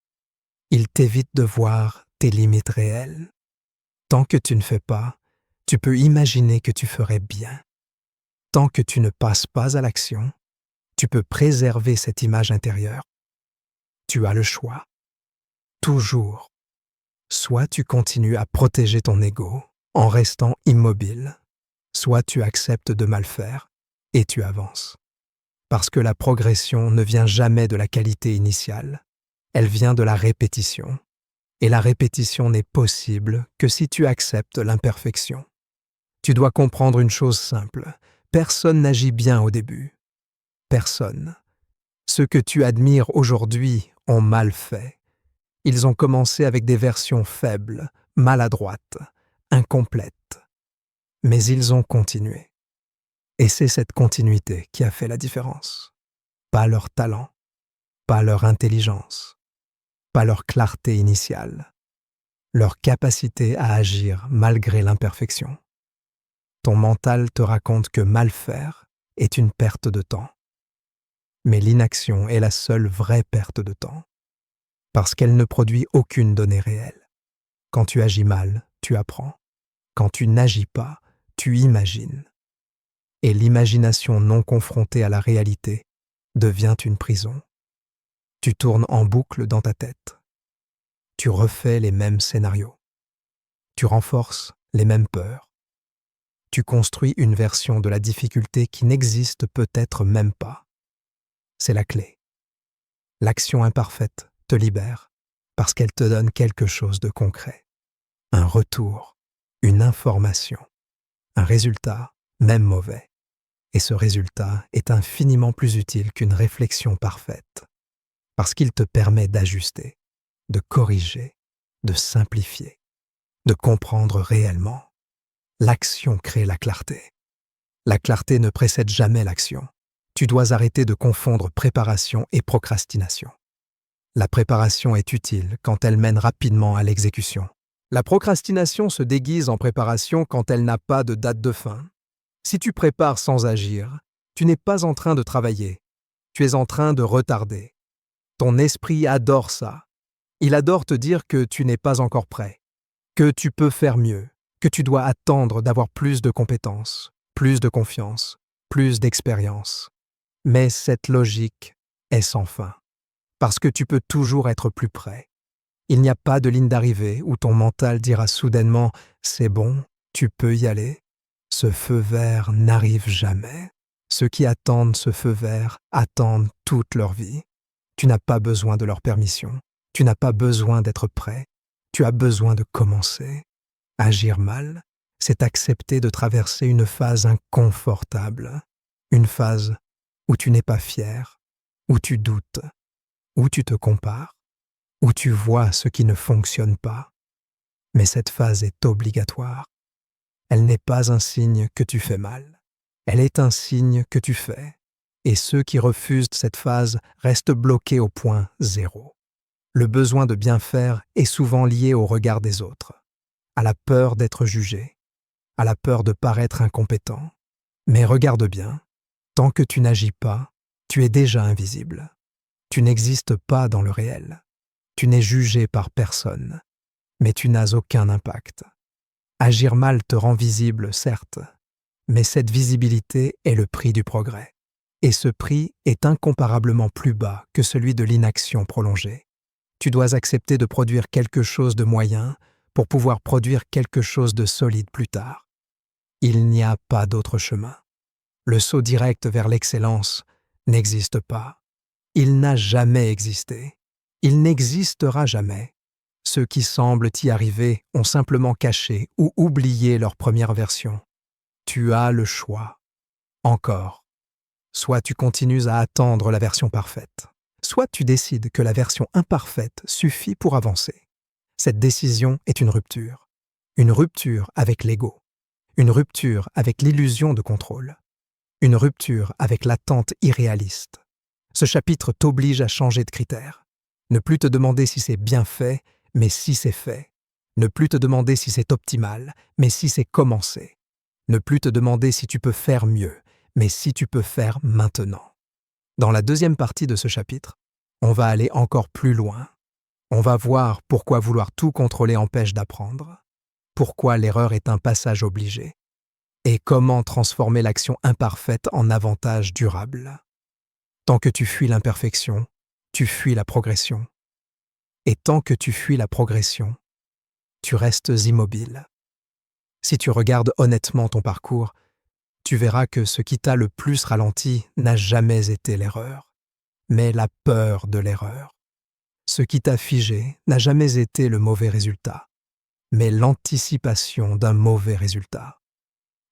Il t'évite de voir tes limites réelles. Tant que tu ne fais pas, tu peux imaginer que tu ferais bien. Tant que tu ne passes pas à l'action, tu peux préserver cette image intérieure. Tu as le choix. Toujours. Soit tu continues à protéger ton ego en restant immobile, soit tu acceptes de mal faire et tu avances. Parce que la progression ne vient jamais de la qualité initiale, elle vient de la répétition. Et la répétition n'est possible que si tu acceptes l'imperfection. Tu dois comprendre une chose simple, personne n'agit bien au début. Personne. Ceux que tu admires aujourd'hui ont mal fait. Ils ont commencé avec des versions faibles, maladroites, incomplètes. Mais ils ont continué. Et c'est cette continuité qui a fait la différence. Pas leur talent, pas leur intelligence, pas leur clarté initiale, leur capacité à agir malgré l'imperfection. Ton mental te raconte que mal faire est une perte de temps. Mais l'inaction est la seule vraie perte de temps, parce qu'elle ne produit aucune donnée réelle. Quand tu agis mal, tu apprends. Quand tu n'agis pas, tu imagines. Et l'imagination non confrontée à la réalité devient une prison. Tu tournes en boucle dans ta tête. Tu refais les mêmes scénarios. Tu renforces les mêmes peurs. Tu construis une version de la difficulté qui n'existe peut-être même pas. C'est la clé. L'action imparfaite te libère parce qu'elle te donne quelque chose de concret. Un retour, une information, un résultat, même mauvais. Et ce résultat est infiniment plus utile qu'une réflexion parfaite, parce qu'il te permet d'ajuster, de corriger, de simplifier, de comprendre réellement. L'action crée la clarté. La clarté ne précède jamais l'action. Tu dois arrêter de confondre préparation et procrastination. La préparation est utile quand elle mène rapidement à l'exécution. La procrastination se déguise en préparation quand elle n'a pas de date de fin. Si tu prépares sans agir, tu n'es pas en train de travailler. Tu es en train de retarder. Ton esprit adore ça. Il adore te dire que tu n'es pas encore prêt, que tu peux faire mieux, que tu dois attendre d'avoir plus de compétences, plus de confiance, plus d'expérience. Mais cette logique est sans fin, parce que tu peux toujours être plus près. Il n'y a pas de ligne d'arrivée où ton mental dira soudainement « c'est bon, tu peux y aller ». Ce feu vert n'arrive jamais. Ceux qui attendent ce feu vert attendent toute leur vie. Tu n'as pas besoin de leur permission. Tu n'as pas besoin d'être prêt. Tu as besoin de commencer. Agir mal, c'est accepter de traverser une phase inconfortable. Une phase où tu n'es pas fier, où tu doutes, où tu te compares, où tu vois ce qui ne fonctionne pas. Mais cette phase est obligatoire. Elle n'est pas un signe que tu fais mal. Elle est un signe que tu fais. Et ceux qui refusent cette phase restent bloqués au point zéro. Le besoin de bien faire est souvent lié au regard des autres, à la peur d'être jugé, à la peur de paraître incompétent. Mais regarde bien, tant que tu n'agis pas, tu es déjà invisible. Tu n'existes pas dans le réel. Tu n'es jugé par personne, mais tu n'as aucun impact. Agir mal te rend visible, certes, mais cette visibilité est le prix du progrès. Et ce prix est incomparablement plus bas que celui de l'inaction prolongée. Tu dois accepter de produire quelque chose de moyen pour pouvoir produire quelque chose de solide plus tard. Il n'y a pas d'autre chemin. Le saut direct vers l'excellence n'existe pas. Il n'a jamais existé. Il n'existera jamais. Ceux qui semblent y arriver ont simplement caché ou oublié leur première version. Tu as le choix. Encore. Soit tu continues à attendre la version parfaite, soit tu décides que la version imparfaite suffit pour avancer. Cette décision est une rupture. Une rupture avec l'ego. Une rupture avec l'illusion de contrôle. Une rupture avec l'attente irréaliste. Ce chapitre t'oblige à changer de critère. Ne plus te demander si c'est bien fait, mais si c'est fait. Ne plus te demander si c'est optimal, mais si c'est commencé. Ne plus te demander si tu peux faire mieux, mais si tu peux faire maintenant. Dans la deuxième partie de ce chapitre, on va aller encore plus loin. On va voir pourquoi vouloir tout contrôler empêche d'apprendre, pourquoi l'erreur est un passage obligé, et comment transformer l'action imparfaite en avantage durable. Tant que tu fuis l'imperfection, tu fuis la progression. Et tant que tu fuis la progression, tu restes immobile. Si tu regardes honnêtement ton parcours, tu verras que ce qui t'a le plus ralenti n'a jamais été l'erreur, mais la peur de l'erreur. Ce qui t'a figé n'a jamais été le mauvais résultat, mais l'anticipation d'un mauvais résultat.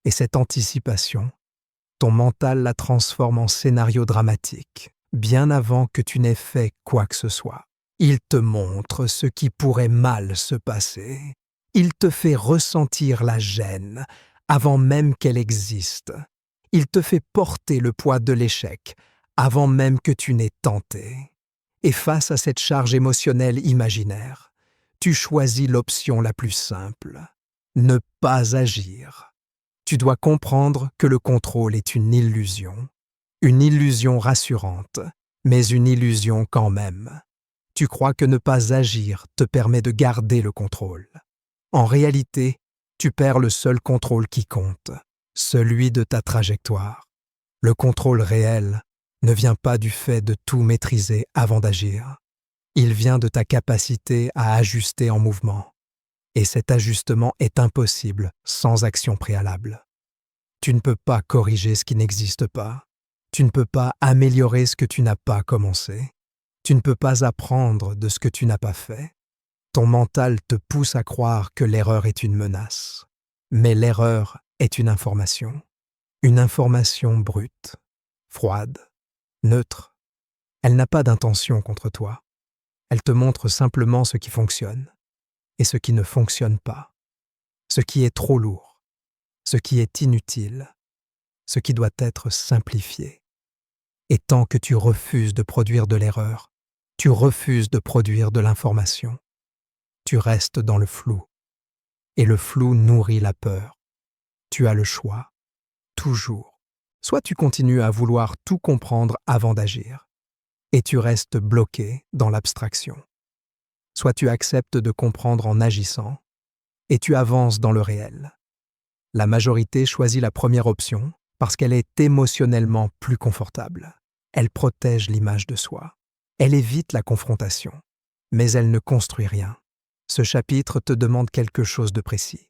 Et cette anticipation, ton mental la transforme en scénario dramatique, bien avant que tu n'aies fait quoi que ce soit. Il te montre ce qui pourrait mal se passer. Il te fait ressentir la gêne avant même qu'elle existe. Il te fait porter le poids de l'échec avant même que tu n'aies tenté. Et face à cette charge émotionnelle imaginaire, tu choisis l'option la plus simple, ne pas agir. Tu dois comprendre que le contrôle est une illusion rassurante, mais une illusion quand même. Tu crois que ne pas agir te permet de garder le contrôle. En réalité, tu perds le seul contrôle qui compte, celui de ta trajectoire. Le contrôle réel ne vient pas du fait de tout maîtriser avant d'agir. Il vient de ta capacité à ajuster en mouvement. Et cet ajustement est impossible sans action préalable. Tu ne peux pas corriger ce qui n'existe pas. Tu ne peux pas améliorer ce que tu n'as pas commencé. Tu ne peux pas apprendre de ce que tu n'as pas fait. Ton mental te pousse à croire que l'erreur est une menace. Mais l'erreur est une information brute, froide, neutre. Elle n'a pas d'intention contre toi. Elle te montre simplement ce qui fonctionne et ce qui ne fonctionne pas, ce qui est trop lourd, ce qui est inutile, ce qui doit être simplifié. Et tant que tu refuses de produire de l'erreur, tu refuses de produire de l'information. Tu restes dans le flou. Et le flou nourrit la peur. Tu as le choix, toujours. Soit tu continues à vouloir tout comprendre avant d'agir, et tu restes bloqué dans l'abstraction. soit tu acceptes de comprendre en agissant, et tu avances dans le réel. La majorité choisit la première option parce qu'elle est émotionnellement plus confortable. Elle protège l'image de soi. Elle évite la confrontation, mais elle ne construit rien. Ce chapitre te demande quelque chose de précis.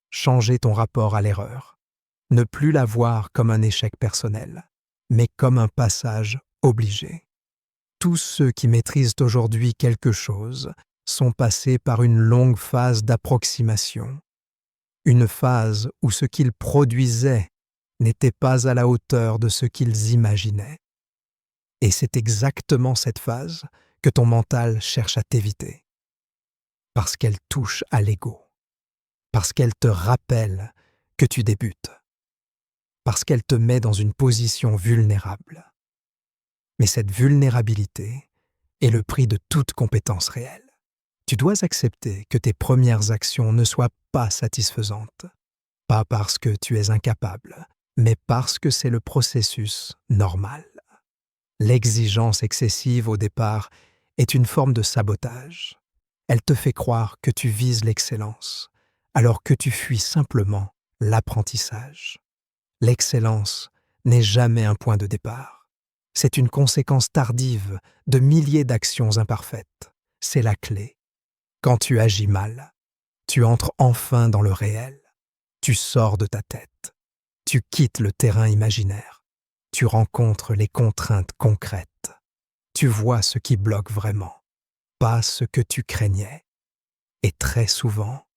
Changer ton rapport à l'erreur. Ne plus la voir comme un échec personnel, mais comme un passage obligé. Tous ceux qui maîtrisent aujourd'hui quelque chose sont passés par une longue phase d'approximation. Une phase où ce qu'ils produisaient n'était pas à la hauteur de ce qu'ils imaginaient. Et c'est exactement cette phase que ton mental cherche à t'éviter. Parce qu'elle touche à l'ego. Parce qu'elle te rappelle que tu débutes. Parce qu'elle te met dans une position vulnérable. Mais cette vulnérabilité est le prix de toute compétence réelle. Tu dois accepter que tes premières actions ne soient pas satisfaisantes. Pas parce que tu es incapable, mais parce que c'est le processus normal. L'exigence excessive au départ est une forme de sabotage. Elle te fait croire que tu vises l'excellence, alors que tu fuis simplement l'apprentissage. L'excellence n'est jamais un point de départ. C'est une conséquence tardive de milliers d'actions imparfaites. C'est la clé. Quand tu agis mal, tu entres enfin dans le réel. Tu sors de ta tête. Tu quittes le terrain imaginaire. Tu rencontres les contraintes concrètes. Tu vois ce qui bloque vraiment, pas ce que tu craignais. Et très souvent,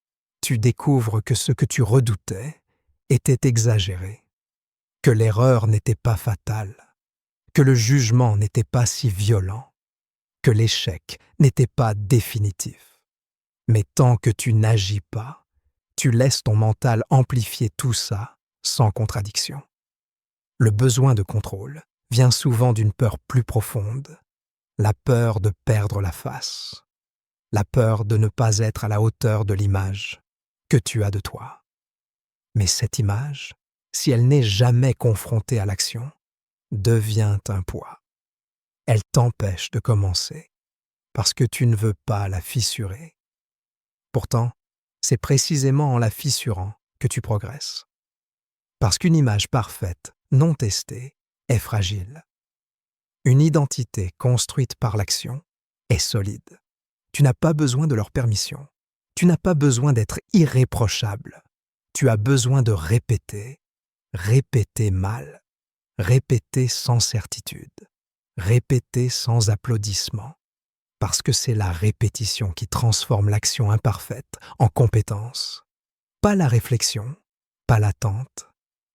tu découvres que ce que tu redoutais était exagéré, que l'erreur n'était pas fatale, que le jugement n'était pas si violent, que l'échec n'était pas définitif. Mais tant que tu n'agis pas, tu laisses ton mental amplifier tout ça sans contradiction. Le besoin de contrôle vient souvent d'une peur plus profonde, la peur de perdre la face, la peur de ne pas être à la hauteur de l'image que tu as de toi. Mais cette image, si elle n'est jamais confrontée à l'action, devient un poids. Elle t'empêche de commencer parce que tu ne veux pas la fissurer. Pourtant, c'est précisément en la fissurant que tu progresses. Parce qu'une image parfaite, non testée, est fragile. Une identité construite par l'action est solide. Tu n'as pas besoin de leur permission. Tu n'as pas besoin d'être irréprochable. Tu as besoin de répéter, répéter mal, répéter sans certitude, répéter sans applaudissement. Parce que c'est la répétition qui transforme l'action imparfaite en compétence. Pas la réflexion, pas l'attente,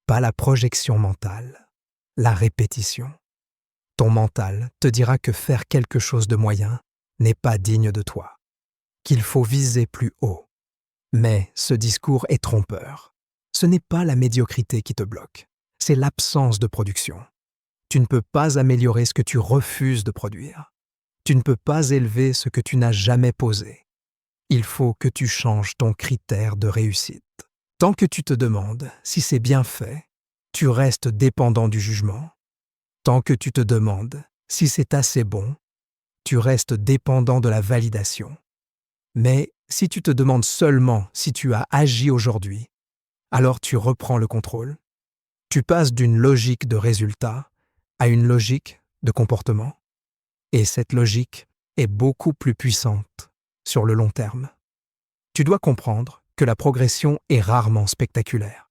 pas la projection mentale, la répétition. Ton mental te dira que faire quelque chose de moyen n'est pas digne de toi, qu'il faut viser plus haut. Mais ce discours est trompeur. Ce n'est pas la médiocrité qui te bloque, c'est l'absence de production. Tu ne peux pas améliorer ce que tu refuses de produire. Tu ne peux pas élever ce que tu n'as jamais posé. Il faut que tu changes ton critère de réussite. Tant que tu te demandes si c'est bien fait, tu restes dépendant du jugement. Tant que tu te demandes si c'est assez bon, tu restes dépendant de la validation. Mais si tu te demandes seulement si tu as agi aujourd'hui, alors tu reprends le contrôle. Tu passes d'une logique de résultat à une logique de comportement. Et cette logique est beaucoup plus puissante sur le long terme. Tu dois comprendre que la progression est rarement spectaculaire.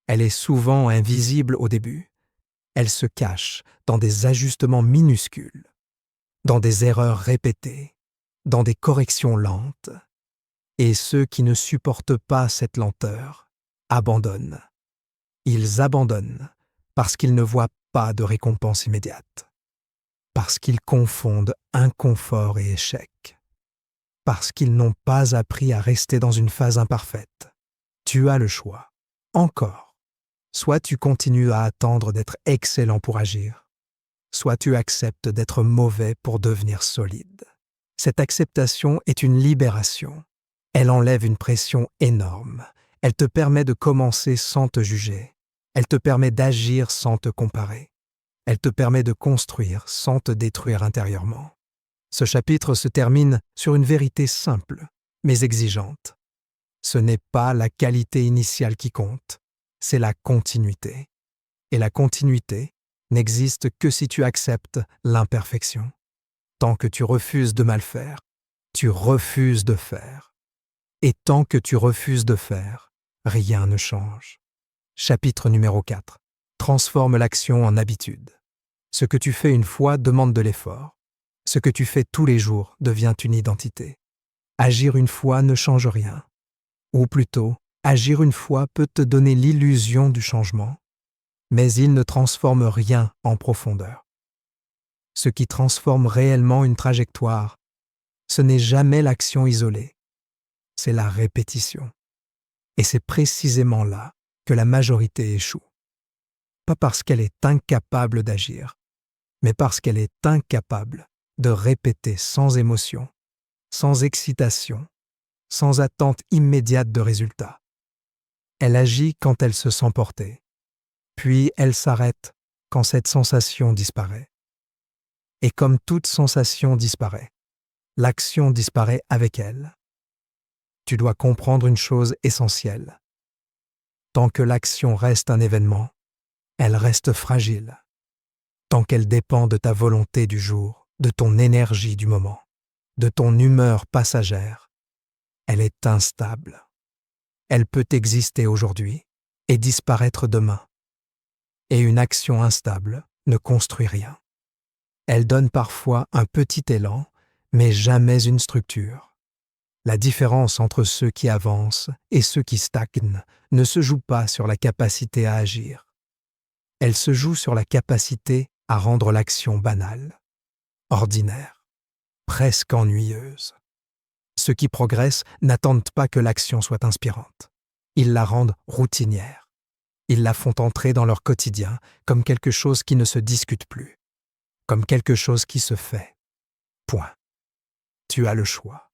Elle est souvent invisible au début. Elle se cache dans des ajustements minuscules, dans des erreurs répétées, dans des corrections lentes. Et ceux qui ne supportent pas cette lenteur abandonnent. Ils abandonnent parce qu'ils ne voient pas de récompense immédiate. Parce qu'ils confondent inconfort et échec. Parce qu'ils n'ont pas appris à rester dans une phase imparfaite. Tu as le choix. Encore. Soit tu continues à attendre d'être excellent pour agir, soit tu acceptes d'être mauvais pour devenir solide. Cette acceptation est une libération. Elle enlève une pression énorme. Elle te permet de commencer sans te juger. Elle te permet d'agir sans te comparer. Elle te permet de construire sans te détruire intérieurement. Ce chapitre se termine sur une vérité simple, mais exigeante. Ce n'est pas la qualité initiale qui compte, c'est la continuité. Et la continuité n'existe que si tu acceptes l'imperfection. Tant que tu refuses de mal faire, tu refuses de faire. Et tant que tu refuses de faire, rien ne change. Chapitre numéro 4. Transforme l'action en habitude. Ce que tu fais une fois demande de l'effort. Ce que tu fais tous les jours devient une identité. Agir une fois ne change rien. Ou plutôt, agir une fois peut te donner l'illusion du changement, mais il ne transforme rien en profondeur. Ce qui transforme réellement une trajectoire, ce n'est jamais l'action isolée, c'est la répétition. Et c'est précisément là que la majorité échoue. Pas parce qu'elle est incapable d'agir, mais parce qu'elle est incapable de répéter sans émotion, sans excitation, sans attente immédiate de résultat. Elle agit quand elle se sent portée, puis elle s'arrête quand cette sensation disparaît. Et comme toute sensation disparaît, l'action disparaît avec elle. Tu dois comprendre une chose essentielle. Tant que l'action reste un événement, elle reste fragile. Tant qu'elle dépend de ta volonté du jour, de ton énergie du moment, de ton humeur passagère, elle est instable. Elle peut exister aujourd'hui et disparaître demain. Et une action instable ne construit rien. Elle donne parfois un petit élan, mais jamais une structure. La différence entre ceux qui avancent et ceux qui stagnent ne se joue pas sur la capacité à agir. Elle se joue sur la capacité à rendre l'action banale, ordinaire, presque ennuyeuse. Ceux qui progressent n'attendent pas que l'action soit inspirante. Ils la rendent routinière. Ils la font entrer dans leur quotidien comme quelque chose qui ne se discute plus, comme quelque chose qui se fait. Point. Tu as le choix.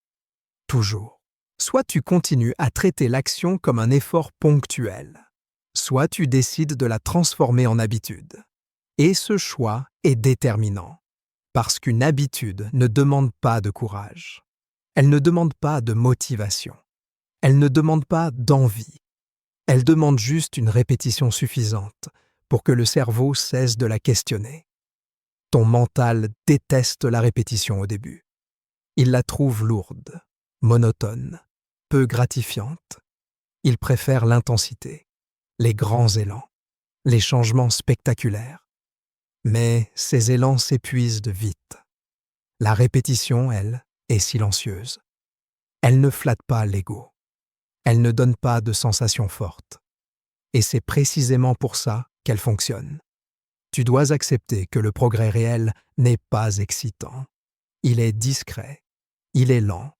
Toujours. Soit tu continues à traiter l'action comme un effort ponctuel, soit tu décides de la transformer en habitude. Et ce choix est déterminant, parce qu'une habitude ne demande pas de courage. Elle ne demande pas de motivation. Elle ne demande pas d'envie. Elle demande juste une répétition suffisante pour que le cerveau cesse de la questionner. Ton mental déteste la répétition au début. Il la trouve lourde, monotone, peu gratifiante. Il préfère l'intensité, les grands élans, les changements spectaculaires. Mais ces élans s'épuisent vite. La répétition, elle, est silencieuse. Elle ne flatte pas l'ego. Elle ne donne pas de sensations fortes. Et c'est précisément pour ça qu'elle fonctionne. Tu dois accepter que le progrès réel n'est pas excitant. Il est discret. Il est lent.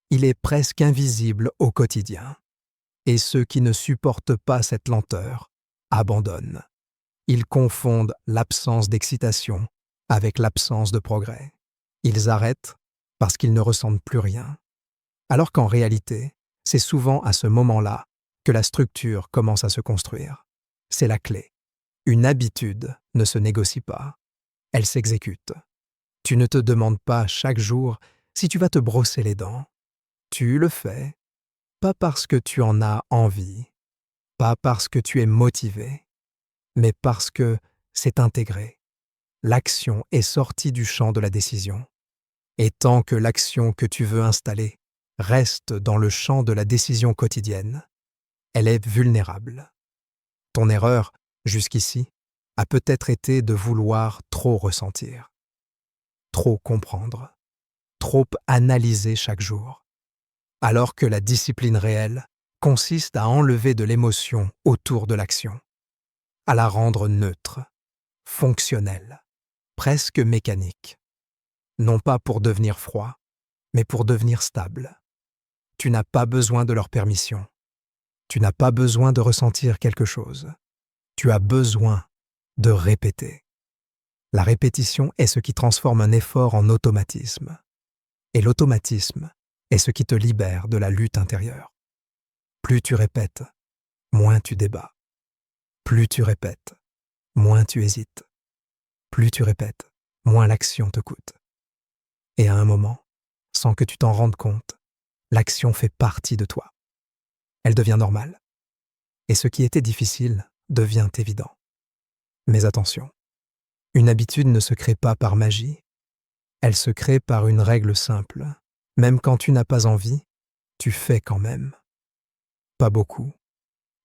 Il est presque invisible au quotidien. Et ceux qui ne supportent pas cette lenteur abandonnent. Ils confondent l'absence d'excitation avec l'absence de progrès. Ils arrêtent parce qu'ils ne ressentent plus rien. Alors qu'en réalité, c'est souvent à ce moment-là que la structure commence à se construire. C'est la clé. Une habitude ne se négocie pas. Elle s'exécute. Tu ne te demandes pas chaque jour si tu vas te brosser les dents. Tu le fais, pas parce que tu en as envie, pas parce que tu es motivé, mais parce que c'est intégré. L'action est sortie du champ de la décision. Et tant que l'action que tu veux installer reste dans le champ de la décision quotidienne, elle est vulnérable. Ton erreur, jusqu'ici, a peut-être été de vouloir trop ressentir, trop comprendre, trop analyser chaque jour, alors que la discipline réelle consiste à enlever de l'émotion autour de l'action, à la rendre neutre, fonctionnelle, presque mécanique. Non pas pour devenir froid, mais pour devenir stable. Tu n'as pas besoin de leur permission. Tu n'as pas besoin de ressentir quelque chose. Tu as besoin de répéter. La répétition est ce qui transforme un effort en automatisme. Et l'automatisme est ce qui te libère de la lutte intérieure. Plus tu répètes, moins tu débats. Plus tu répètes, moins tu hésites. Plus tu répètes, moins l'action te coûte. Et à un moment, sans que tu t'en rendes compte, l'action fait partie de toi. Elle devient normale. Et ce qui était difficile devient évident. Mais attention, une habitude ne se crée pas par magie. Elle se crée par une règle simple. Même quand tu n'as pas envie, tu fais quand même. Pas beaucoup,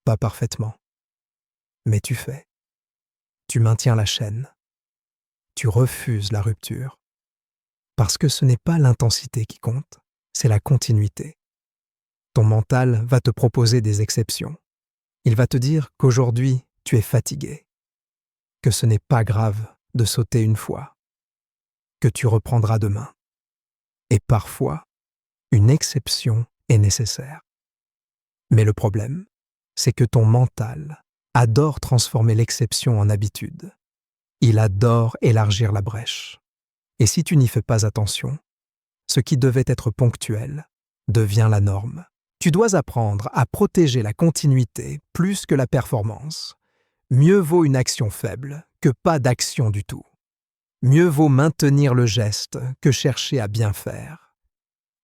pas parfaitement. Mais tu fais. Tu maintiens la chaîne. Tu refuses la rupture. Parce que ce n'est pas l'intensité qui compte, c'est la continuité. Ton mental va te proposer des exceptions. Il va te dire qu'aujourd'hui, tu es fatigué, que ce n'est pas grave de sauter une fois, que tu reprendras demain. Et parfois, une exception est nécessaire. Mais le problème, c'est que ton mental adore transformer l'exception en habitude. Il adore élargir la brèche. Et si tu n'y fais pas attention, ce qui devait être ponctuel devient la norme. Tu dois apprendre à protéger la continuité plus que la performance. Mieux vaut une action faible que pas d'action du tout. Mieux vaut maintenir le geste que chercher à bien faire.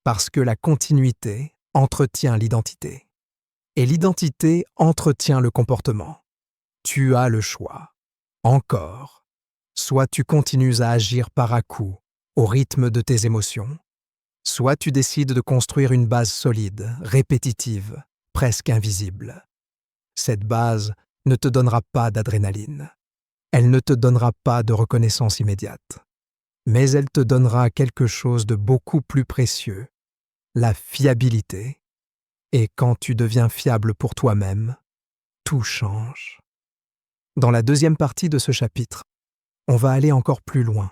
Parce que la continuité entretient l'identité. Et l'identité entretient le comportement. Tu as le choix. Encore. Soit tu continues à agir par à-coups, au rythme de tes émotions, soit tu décides de construire une base solide, répétitive, presque invisible. Cette base ne te donnera pas d'adrénaline. Elle ne te donnera pas de reconnaissance immédiate. Mais elle te donnera quelque chose de beaucoup plus précieux, la fiabilité. Et quand tu deviens fiable pour toi-même, tout change. Dans la deuxième partie de ce chapitre, on va aller encore plus loin.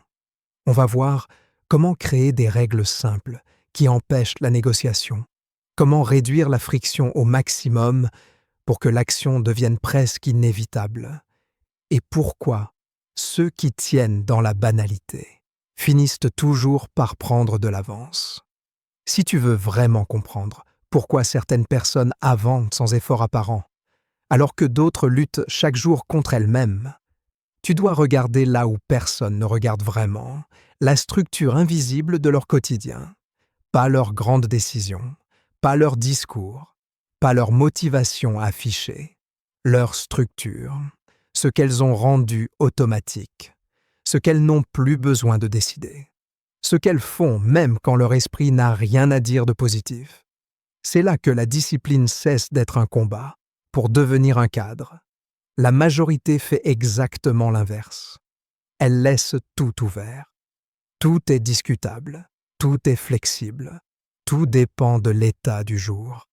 On va voir comment créer des règles simples qui empêchent la négociation, comment réduire la friction au maximum pour que l'action devienne presque inévitable, et pourquoi ceux qui tiennent dans la banalité finissent toujours par prendre de l'avance. Si tu veux vraiment comprendre pourquoi certaines personnes avancent sans effort apparent, alors que d'autres luttent chaque jour contre elles-mêmes, tu dois regarder là où personne ne regarde vraiment, la structure invisible de leur quotidien. Pas leurs grandes décisions, pas leurs discours, pas leur motivation affichée, leur structure, ce qu'elles ont rendu automatique, ce qu'elles n'ont plus besoin de décider, ce qu'elles font même quand leur esprit n'a rien à dire de positif. C'est là que la discipline cesse d'être un combat pour devenir un cadre. La majorité fait exactement l'inverse. Elle laisse tout ouvert. Tout est discutable, tout est flexible, tout dépend de l'état du jour.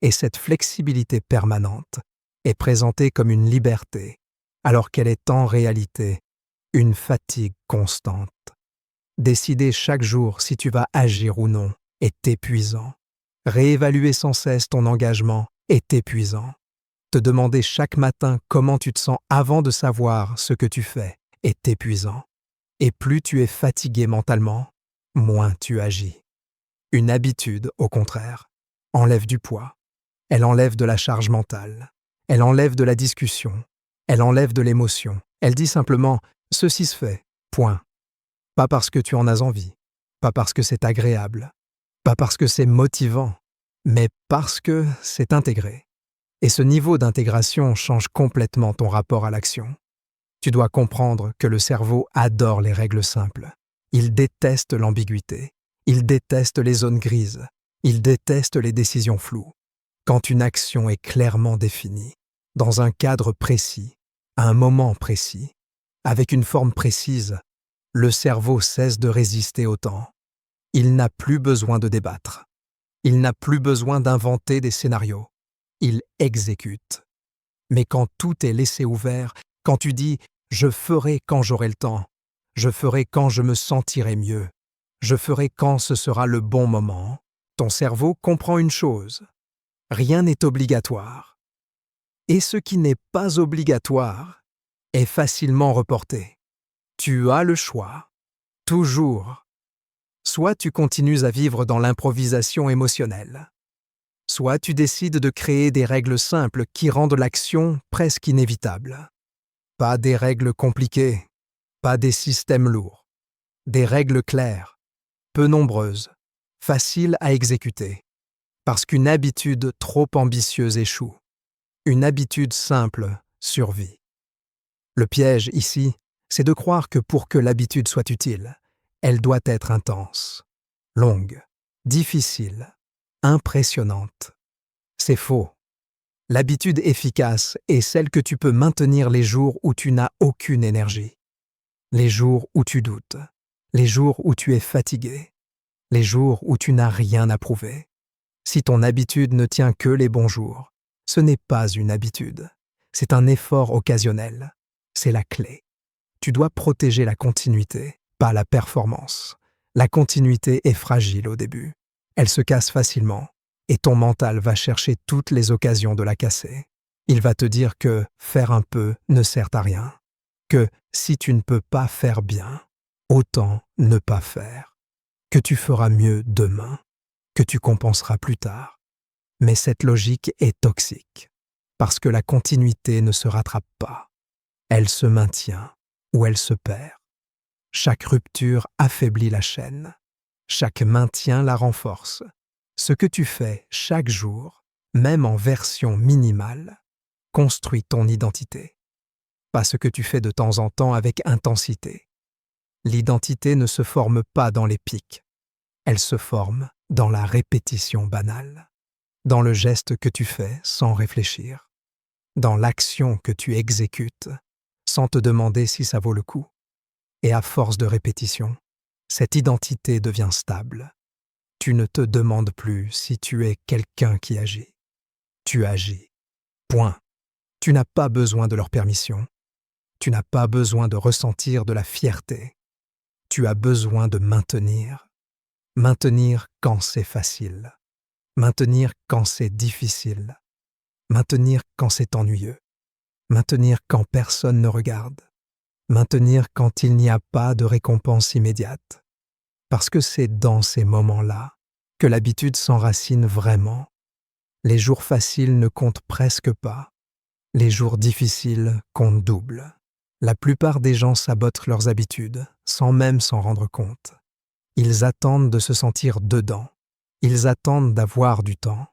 Et cette flexibilité permanente est présentée comme une liberté, alors qu'elle est en réalité une fatigue constante. Décider chaque jour si tu vas agir ou non est épuisant. Réévaluer sans cesse ton engagement est épuisant. Te demander chaque matin comment tu te sens avant de savoir ce que tu fais est épuisant. Et plus tu es fatigué mentalement, moins tu agis. Une habitude, au contraire, enlève du poids. Elle enlève de la charge mentale. Elle enlève de la discussion. Elle enlève de l'émotion. Elle dit simplement « ceci se fait, point ». Pas parce que tu en as envie, pas parce que c'est agréable, pas parce que c'est motivant, mais parce que c'est intégré. Et ce niveau d'intégration change complètement ton rapport à l'action. Tu dois comprendre que le cerveau adore les règles simples. Il déteste l'ambiguïté. Il déteste les zones grises. Il déteste les décisions floues. Quand une action est clairement définie, dans un cadre précis, à un moment précis, avec une forme précise, le cerveau cesse de résister au temps. Il n'a plus besoin de débattre. Il n'a plus besoin d'inventer des scénarios. Il exécute. Mais quand tout est laissé ouvert, quand tu dis « je ferai quand j'aurai le temps »,« je ferai quand je me sentirai mieux »,« je ferai quand ce sera le bon moment », ton cerveau comprend une chose. Rien n'est obligatoire. Et ce qui n'est pas obligatoire est facilement reporté. Tu as le choix. Toujours. Soit tu continues à vivre dans l'improvisation émotionnelle, soit tu décides de créer des règles simples qui rendent l'action presque inévitable. Pas des règles compliquées, pas des systèmes lourds. Des règles claires, peu nombreuses, faciles à exécuter, parce qu'une habitude trop ambitieuse échoue. Une habitude simple survit. Le piège ici, c'est de croire que pour que l'habitude soit utile, elle doit être intense, longue, difficile, impressionnante. C'est faux. L'habitude efficace est celle que tu peux maintenir les jours où tu n'as aucune énergie, les jours où tu doutes, les jours où tu es fatigué, les jours où tu n'as rien à prouver. Si ton habitude ne tient que les bons jours, ce n'est pas une habitude, c'est un effort occasionnel, c'est la clé. Tu dois protéger la continuité, pas la performance. La continuité est fragile au début, elle se casse facilement, et ton mental va chercher toutes les occasions de la casser. Il va te dire que faire un peu ne sert à rien, que si tu ne peux pas faire bien, autant ne pas faire, que tu feras mieux demain, que tu compenseras plus tard. Mais cette logique est toxique, parce que la continuité ne se rattrape pas. Elle se maintient ou elle se perd. Chaque rupture affaiblit la chaîne, chaque maintien la renforce. Ce que tu fais chaque jour, même en version minimale, construit ton identité. Pas ce que tu fais de temps en temps avec intensité. L'identité ne se forme pas dans les pics. Elle se forme dans la répétition banale, dans le geste que tu fais sans réfléchir, dans l'action que tu exécutes sans te demander si ça vaut le coup. Et à force de répétition, cette identité devient stable. Tu ne te demandes plus si tu es quelqu'un qui agit. Tu agis. Point. Tu n'as pas besoin de leur permission. Tu n'as pas besoin de ressentir de la fierté. Tu as besoin de maintenir. Maintenir quand c'est facile. Maintenir quand c'est difficile. Maintenir quand c'est ennuyeux. Maintenir quand personne ne regarde. Maintenir quand il n'y a pas de récompense immédiate. Parce que c'est dans ces moments-là que l'habitude s'enracine vraiment. Les jours faciles ne comptent presque pas. Les jours difficiles comptent double. La plupart des gens sabotent leurs habitudes, sans même s'en rendre compte. Ils attendent de se sentir dedans. Ils attendent d'avoir du temps.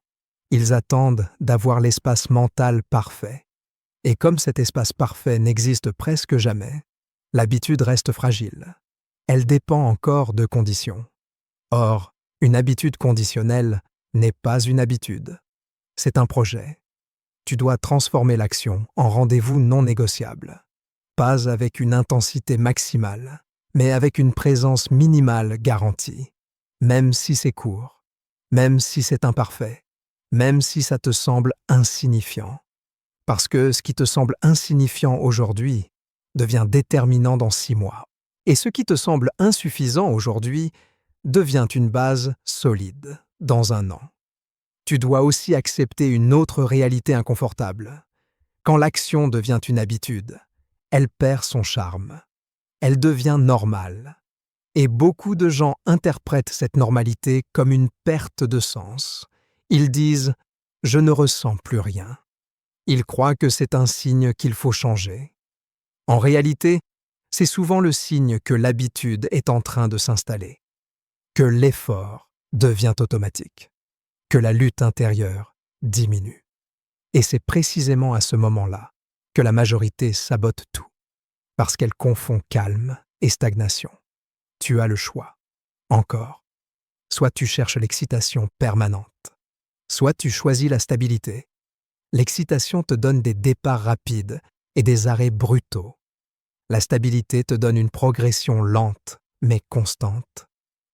Ils attendent d'avoir l'espace mental parfait. Et comme cet espace parfait n'existe presque jamais, l'habitude reste fragile. Elle dépend encore de conditions. Or, une habitude conditionnelle n'est pas une habitude. C'est un projet. Tu dois transformer l'action en rendez-vous non négociable. Pas avec une intensité maximale, mais avec une présence minimale garantie. Même si c'est court, même si c'est imparfait, même si ça te semble insignifiant. Parce que ce qui te semble insignifiant aujourd'hui devient déterminant dans 6 mois. Et ce qui te semble insuffisant aujourd'hui devient une base solide dans 1 an. Tu dois aussi accepter une autre réalité inconfortable. Quand l'action devient une habitude, elle perd son charme. Elle devient normale. Et beaucoup de gens interprètent cette normalité comme une perte de sens. Ils disent « je ne ressens plus rien ». Ils croient que c'est un signe qu'il faut changer. En réalité, c'est souvent le signe que l'habitude est en train de s'installer, que l'effort devient automatique, que la lutte intérieure diminue. Et c'est précisément à ce moment-là que la majorité sabote tout, parce qu'elle confond calme et stagnation. Tu as le choix. Encore. Soit tu cherches l'excitation permanente, soit tu choisis la stabilité. L'excitation te donne des départs rapides et des arrêts brutaux. La stabilité te donne une progression lente, mais constante.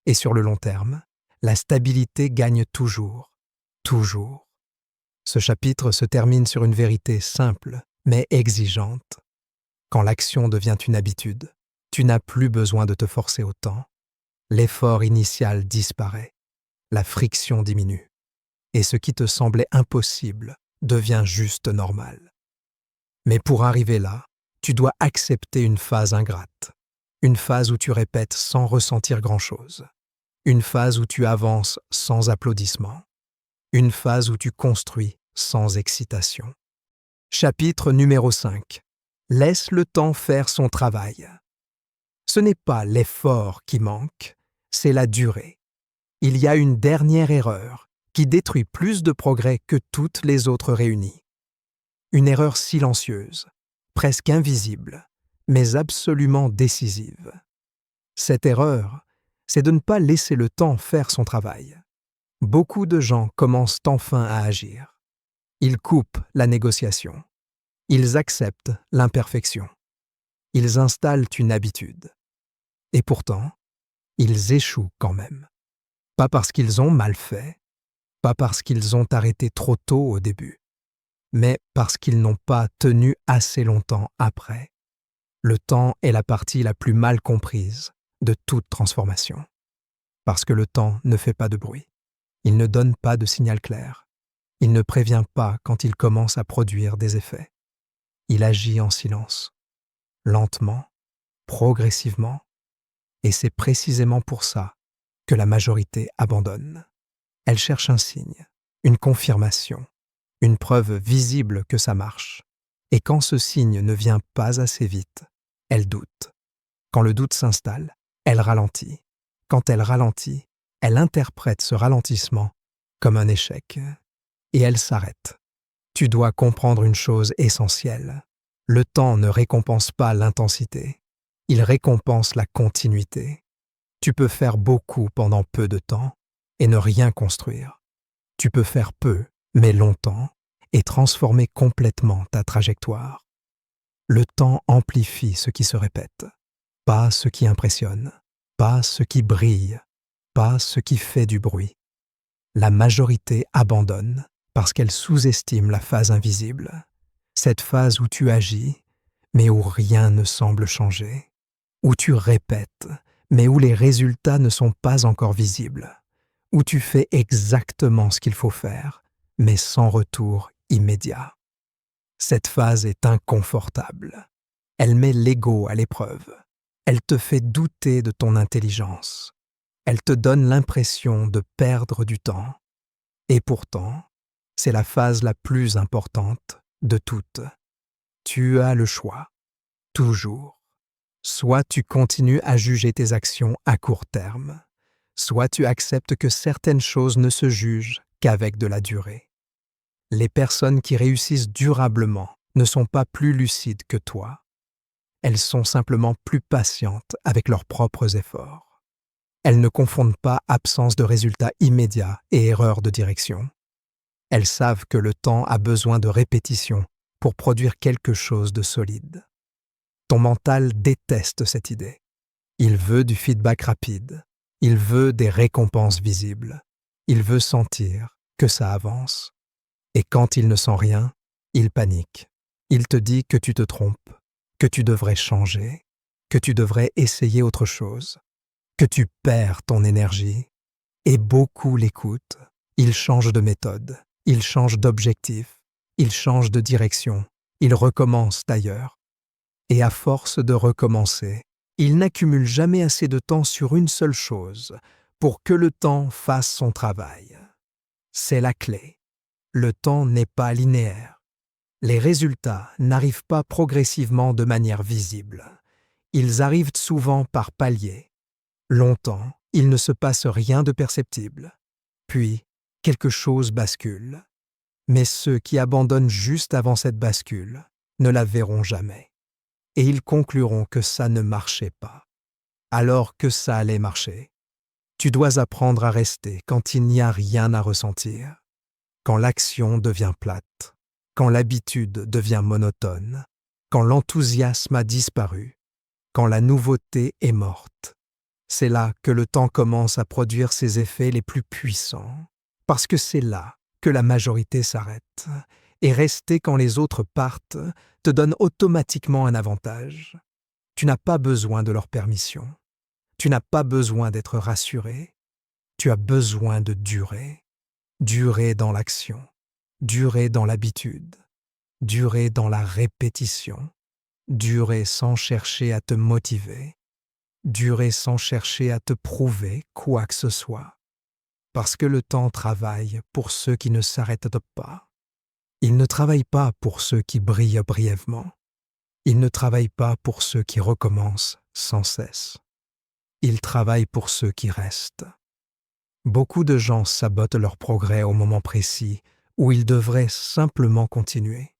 Et sur le long terme, la stabilité gagne toujours, toujours. Ce chapitre se termine sur une vérité simple, mais exigeante. Quand l'action devient une habitude, tu n'as plus besoin de te forcer autant. L'effort initial disparaît, la friction diminue, et ce qui te semblait impossible devient juste normal. Mais pour arriver là, tu dois accepter une phase ingrate, une phase où tu répètes sans ressentir grand-chose, une phase où tu avances sans applaudissements, une phase où tu construis sans excitation. Chapitre numéro 5. Laisse le temps faire son travail. Ce n'est pas l'effort qui manque, c'est la durée. Il y a une dernière erreur qui détruit plus de progrès que toutes les autres réunies. Une erreur silencieuse, presque invisible, mais absolument décisive. Cette erreur, c'est de ne pas laisser le temps faire son travail. Beaucoup de gens commencent enfin à agir. Ils coupent la négociation. Ils acceptent l'imperfection. Ils installent une habitude. Et pourtant, ils échouent quand même. Pas parce qu'ils ont mal fait, pas parce qu'ils ont arrêté trop tôt au début, mais parce qu'ils n'ont pas tenu assez longtemps après. Le temps est la partie la plus mal comprise de toute transformation. Parce que le temps ne fait pas de bruit. Il ne donne pas de signal clair. Il ne prévient pas quand il commence à produire des effets. Il agit en silence, lentement, progressivement, et c'est précisément pour ça que la majorité abandonne. Elle cherche un signe, une confirmation, une preuve visible que ça marche. Et quand ce signe ne vient pas assez vite, elle doute. Quand le doute s'installe, elle ralentit. Quand elle ralentit, elle interprète ce ralentissement comme un échec. Et elle s'arrête. Tu dois comprendre une chose essentielle. Le temps ne récompense pas l'intensité. Il récompense la continuité. Tu peux faire beaucoup pendant peu de temps et ne rien construire. Tu peux faire peu, mais longtemps, et transformer complètement ta trajectoire. Le temps amplifie ce qui se répète, pas ce qui impressionne, pas ce qui brille, pas ce qui fait du bruit. La majorité abandonne parce qu'elle sous-estime la phase invisible, cette phase où tu agis, mais où rien ne semble changer, où tu répètes, mais où les résultats ne sont pas encore visibles, où tu fais exactement ce qu'il faut faire, mais sans retour immédiat. Cette phase est inconfortable. Elle met l'ego à l'épreuve. Elle te fait douter de ton intelligence. Elle te donne l'impression de perdre du temps. Et pourtant, c'est la phase la plus importante de toutes. Tu as le choix, toujours. Soit tu continues à juger tes actions à court terme, soit tu acceptes que certaines choses ne se jugent qu'avec de la durée. Les personnes qui réussissent durablement ne sont pas plus lucides que toi. Elles sont simplement plus patientes avec leurs propres efforts. Elles ne confondent pas absence de résultats immédiats et erreur de direction. Elles savent que le temps a besoin de répétition pour produire quelque chose de solide. Ton mental déteste cette idée. Il veut du feedback rapide. Il veut des récompenses visibles. Il veut sentir que ça avance. Et quand il ne sent rien, il panique. Il te dit que tu te trompes, que tu devrais changer, que tu devrais essayer autre chose, que tu perds ton énergie. Et beaucoup l'écoutent. Il change de méthode, il change d'objectif, il change de direction, il recommence d'ailleurs. Et à force de recommencer, il n'accumule jamais assez de temps sur une seule chose pour que le temps fasse son travail. C'est la clé. Le temps n'est pas linéaire. Les résultats n'arrivent pas progressivement de manière visible. Ils arrivent souvent par paliers. Longtemps, il ne se passe rien de perceptible. Puis, quelque chose bascule. Mais ceux qui abandonnent juste avant cette bascule ne la verront jamais. Et ils concluront que ça ne marchait pas, alors que ça allait marcher. Tu dois apprendre à rester quand il n'y a rien à ressentir, quand l'action devient plate, quand l'habitude devient monotone, quand l'enthousiasme a disparu, quand la nouveauté est morte. C'est là que le temps commence à produire ses effets les plus puissants, parce que c'est là que la majorité s'arrête, et rester quand les autres partent te donne automatiquement un avantage. Tu n'as pas besoin de leur permission. Tu n'as pas besoin d'être rassuré. Tu as besoin de durer. Durer dans l'action. Durer dans l'habitude. Durer dans la répétition. Durer sans chercher à te motiver. Durer sans chercher à te prouver quoi que ce soit. Parce que le temps travaille pour ceux qui ne s'arrêtent pas. Il ne travaille pas pour ceux qui brillent brièvement. Il ne travaille pas pour ceux qui recommencent sans cesse. Il travaille pour ceux qui restent. Beaucoup de gens sabotent leur progrès au moment précis où ils devraient simplement continuer.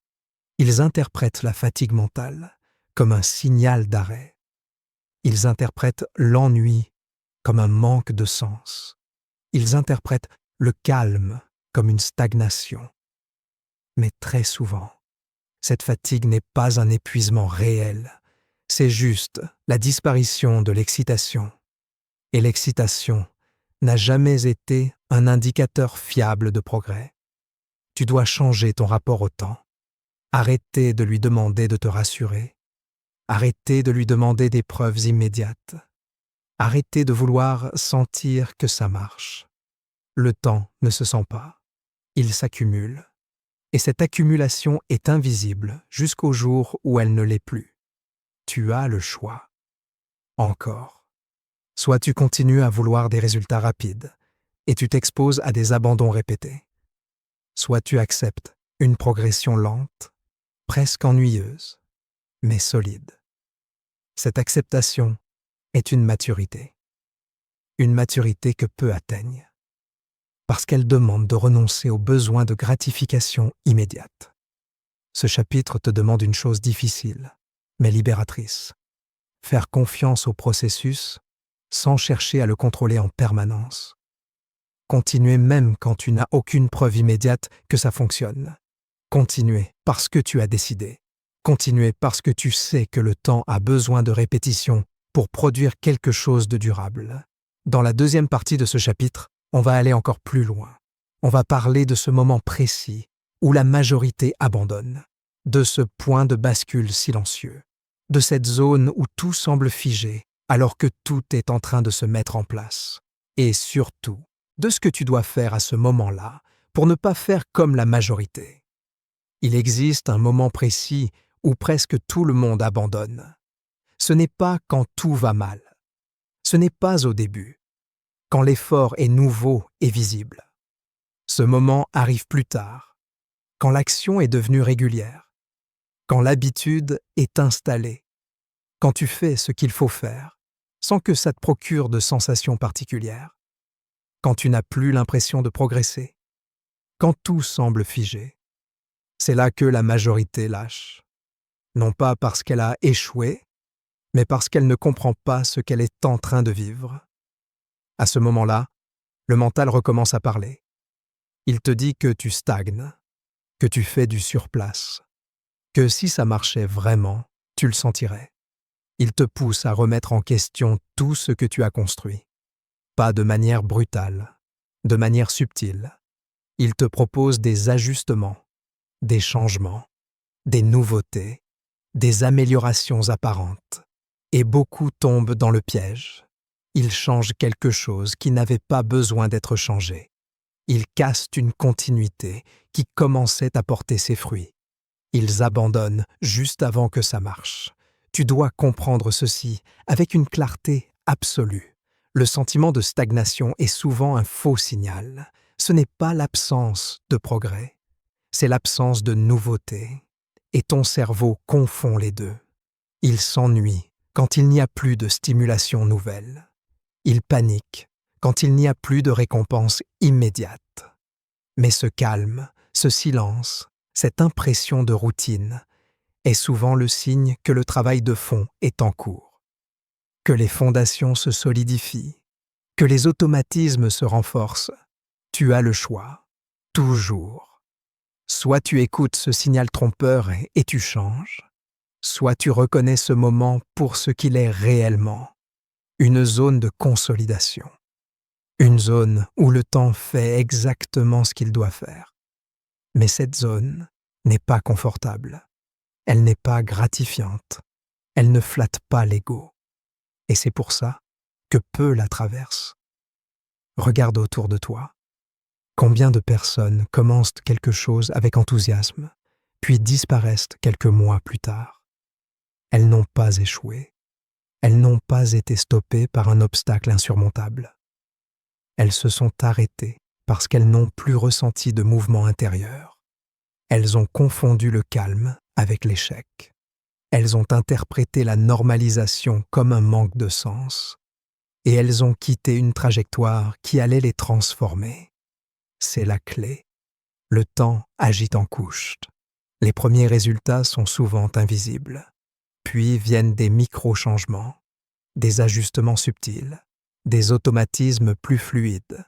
Ils interprètent la fatigue mentale comme un signal d'arrêt. Ils interprètent l'ennui comme un manque de sens. Ils interprètent le calme comme une stagnation. Mais très souvent, cette fatigue n'est pas un épuisement réel. C'est juste la disparition de l'excitation. Et l'excitation n'a jamais été un indicateur fiable de progrès. Tu dois changer ton rapport au temps. Arrêter de lui demander de te rassurer. Arrêter de lui demander des preuves immédiates. Arrêter de vouloir sentir que ça marche. Le temps ne se sent pas. Il s'accumule. Et cette accumulation est invisible jusqu'au jour où elle ne l'est plus. Tu as le choix. Encore. Soit tu continues à vouloir des résultats rapides et tu t'exposes à des abandons répétés. Soit tu acceptes une progression lente, presque ennuyeuse, mais solide. Cette acceptation est une maturité que peu atteignent, parce qu'elle demande de renoncer au besoin de gratification immédiate. Ce chapitre te demande une chose difficile, mais libératrice. Faire confiance au processus sans chercher à le contrôler en permanence. Continuer même quand tu n'as aucune preuve immédiate que ça fonctionne. Continuer parce que tu as décidé. Continuer parce que tu sais que le temps a besoin de répétition pour produire quelque chose de durable. Dans la deuxième partie de ce chapitre, on va aller encore plus loin. On va parler de ce moment précis où la majorité abandonne, de ce point de bascule silencieux, de cette zone où tout semble figé alors que tout est en train de se mettre en place. Et surtout, de ce que tu dois faire à ce moment-là pour ne pas faire comme la majorité. Il existe un moment précis où presque tout le monde abandonne. Ce n'est pas quand tout va mal. Ce n'est pas au début, quand l'effort est nouveau et visible. Ce moment arrive plus tard, quand l'action est devenue régulière, quand l'habitude est installée, quand tu fais ce qu'il faut faire, sans que ça te procure de sensations particulières, quand tu n'as plus l'impression de progresser, quand tout semble figé. C'est là que la majorité lâche, non pas parce qu'elle a échoué, mais parce qu'elle ne comprend pas ce qu'elle est en train de vivre. À ce moment-là, le mental recommence à parler. Il te dit que tu stagnes, que tu fais du surplace, que si ça marchait vraiment, tu le sentirais. Il te pousse à remettre en question tout ce que tu as construit. Pas de manière brutale, de manière subtile. Il te propose des ajustements, des changements, des nouveautés, des améliorations apparentes. Et beaucoup tombent dans le piège. Ils changent quelque chose qui n'avait pas besoin d'être changé. Ils cassent une continuité qui commençait à porter ses fruits. Ils abandonnent juste avant que ça marche. Tu dois comprendre ceci avec une clarté absolue. Le sentiment de stagnation est souvent un faux signal. Ce n'est pas l'absence de progrès, c'est l'absence de nouveauté. Et ton cerveau confond les deux. Il s'ennuie quand il n'y a plus de stimulation nouvelle. Il panique quand il n'y a plus de récompense immédiate. Mais ce calme, ce silence, cette impression de routine est souvent le signe que le travail de fond est en cours, que les fondations se solidifient, que les automatismes se renforcent. Tu as le choix, toujours. Soit tu écoutes ce signal trompeur et tu changes, soit tu reconnais ce moment pour ce qu'il est réellement, une zone de consolidation, une zone où le temps fait exactement ce qu'il doit faire. Mais cette zone n'est pas confortable, elle n'est pas gratifiante, elle ne flatte pas l'ego. Et c'est pour ça que peu la traversent. Regarde autour de toi. Combien de personnes commencent quelque chose avec enthousiasme, puis disparaissent quelques mois plus tard? Elles n'ont pas échoué. Elles n'ont pas été stoppées par un obstacle insurmontable. Elles se sont arrêtées parce qu'elles n'ont plus ressenti de mouvement intérieur. Elles ont confondu le calme avec l'échec. Elles ont interprété la normalisation comme un manque de sens. et elles ont quitté une trajectoire qui allait les transformer. C'est la clé. Le temps agit en couches. Les premiers résultats sont souvent invisibles. Puis viennent des micro-changements, des ajustements subtils, des automatismes plus fluides.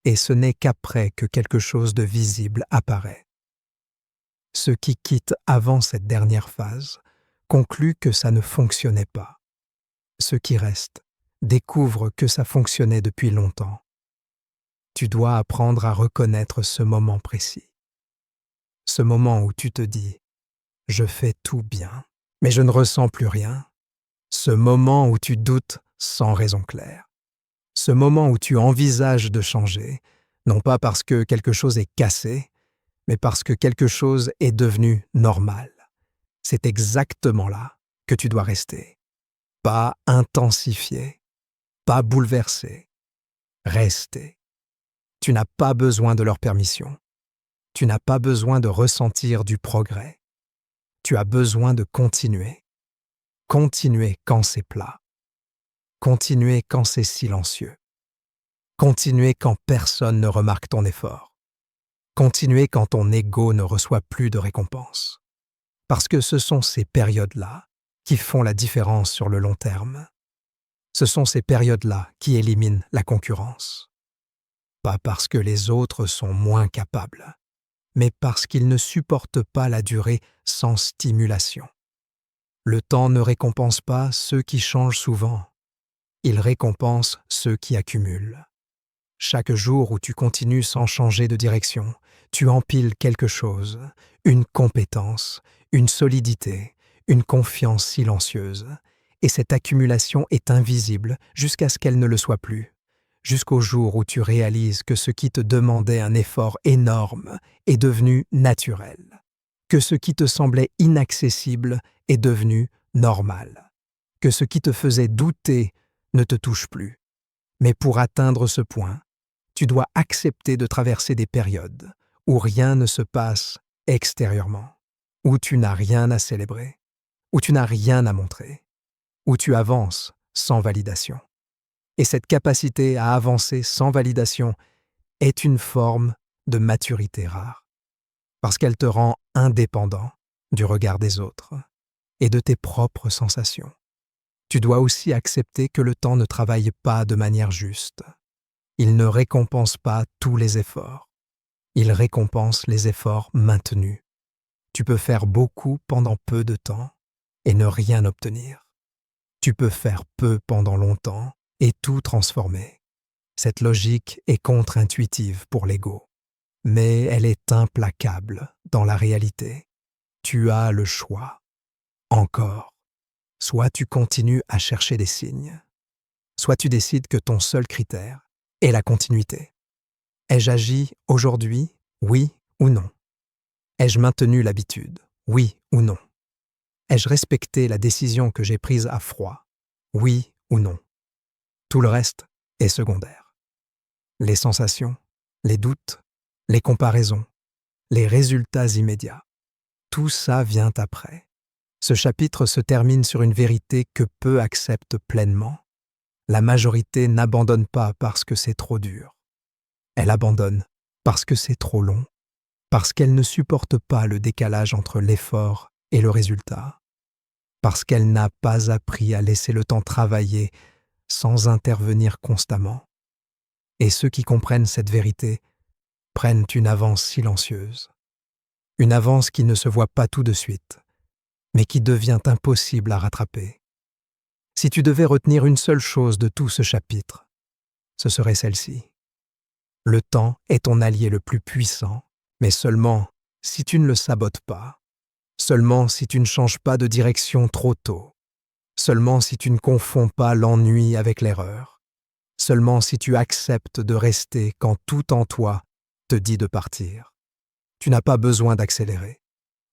Et ce n'est qu'après que quelque chose de visible apparaît. Ceux qui quittent avant cette dernière phase concluent que ça ne fonctionnait pas. Ceux qui restent découvrent que ça fonctionnait depuis longtemps. Tu dois apprendre à reconnaître ce moment précis. Ce moment où tu te dis « je fais tout bien », mais je ne ressens plus rien. Ce moment où tu doutes sans raison claire. Ce moment où tu envisages de changer, non pas parce que quelque chose est cassé, mais parce que quelque chose est devenu normal. C'est exactement là que tu dois rester. Pas intensifier, pas bouleverser. Rester. Tu n'as pas besoin de leur permission. Tu n'as pas besoin de ressentir du progrès. Tu as besoin de continuer. Continuer quand c'est plat. Continuer quand c'est silencieux. Continuer quand personne ne remarque ton effort. Continuer quand ton ego ne reçoit plus de récompense. Parce que ce sont ces périodes-là qui font la différence sur le long terme. Ce sont ces périodes-là qui éliminent la concurrence. Pas parce que les autres sont moins capables, mais parce qu'ils ne supportent pas la durée sans stimulation. Le temps ne récompense pas ceux qui changent souvent. Il récompense ceux qui accumulent. Chaque jour où tu continues sans changer de direction, tu empiles quelque chose, une compétence, une solidité, une confiance silencieuse, et cette accumulation est invisible jusqu'à ce qu'elle ne le soit plus, jusqu'au jour où tu réalises que ce qui te demandait un effort énorme est devenu naturel, que ce qui te semblait inaccessible est devenu normal, que ce qui te faisait douter ne te touche plus. Mais pour atteindre ce point, tu dois accepter de traverser des périodes où rien ne se passe extérieurement, où tu n'as rien à célébrer, où tu n'as rien à montrer, où tu avances sans validation. Et cette capacité à avancer sans validation est une forme de maturité rare, parce qu'elle te rend indépendant du regard des autres et de tes propres sensations. Tu dois aussi accepter que le temps ne travaille pas de manière juste. Il ne récompense pas tous les efforts. Il récompense les efforts maintenus. Tu peux faire beaucoup pendant peu de temps et ne rien obtenir. Tu peux faire peu pendant longtemps et tout transformer. Cette logique est contre-intuitive pour l'ego, mais elle est implacable dans la réalité. Tu as le choix. Encore. Soit tu continues à chercher des signes, soit tu décides que ton seul critère est la continuité. Ai-je agi aujourd'hui, oui ou non? Ai-je maintenu l'habitude, oui ou non? Ai-je respecté la décision que j'ai prise à froid, oui ou non? Tout le reste est secondaire. Les sensations, les doutes, les comparaisons, les résultats immédiats, tout ça vient après. Ce chapitre se termine sur une vérité que peu acceptent pleinement. La majorité n'abandonne pas parce que c'est trop dur. Elle abandonne parce que c'est trop long, parce qu'elle ne supporte pas le décalage entre l'effort et le résultat, parce qu'elle n'a pas appris à laisser le temps travailler sans intervenir constamment. Et ceux qui comprennent cette vérité prennent une avance silencieuse, une avance qui ne se voit pas tout de suite, mais qui devient impossible à rattraper. Si tu devais retenir une seule chose de tout ce chapitre, ce serait celle-ci. Le temps est ton allié le plus puissant, mais seulement si tu ne le sabotes pas, seulement si tu ne changes pas de direction trop tôt, seulement si tu ne confonds pas l'ennui avec l'erreur, seulement si tu acceptes de rester quand tout en toi te dit de partir. Tu n'as pas besoin d'accélérer.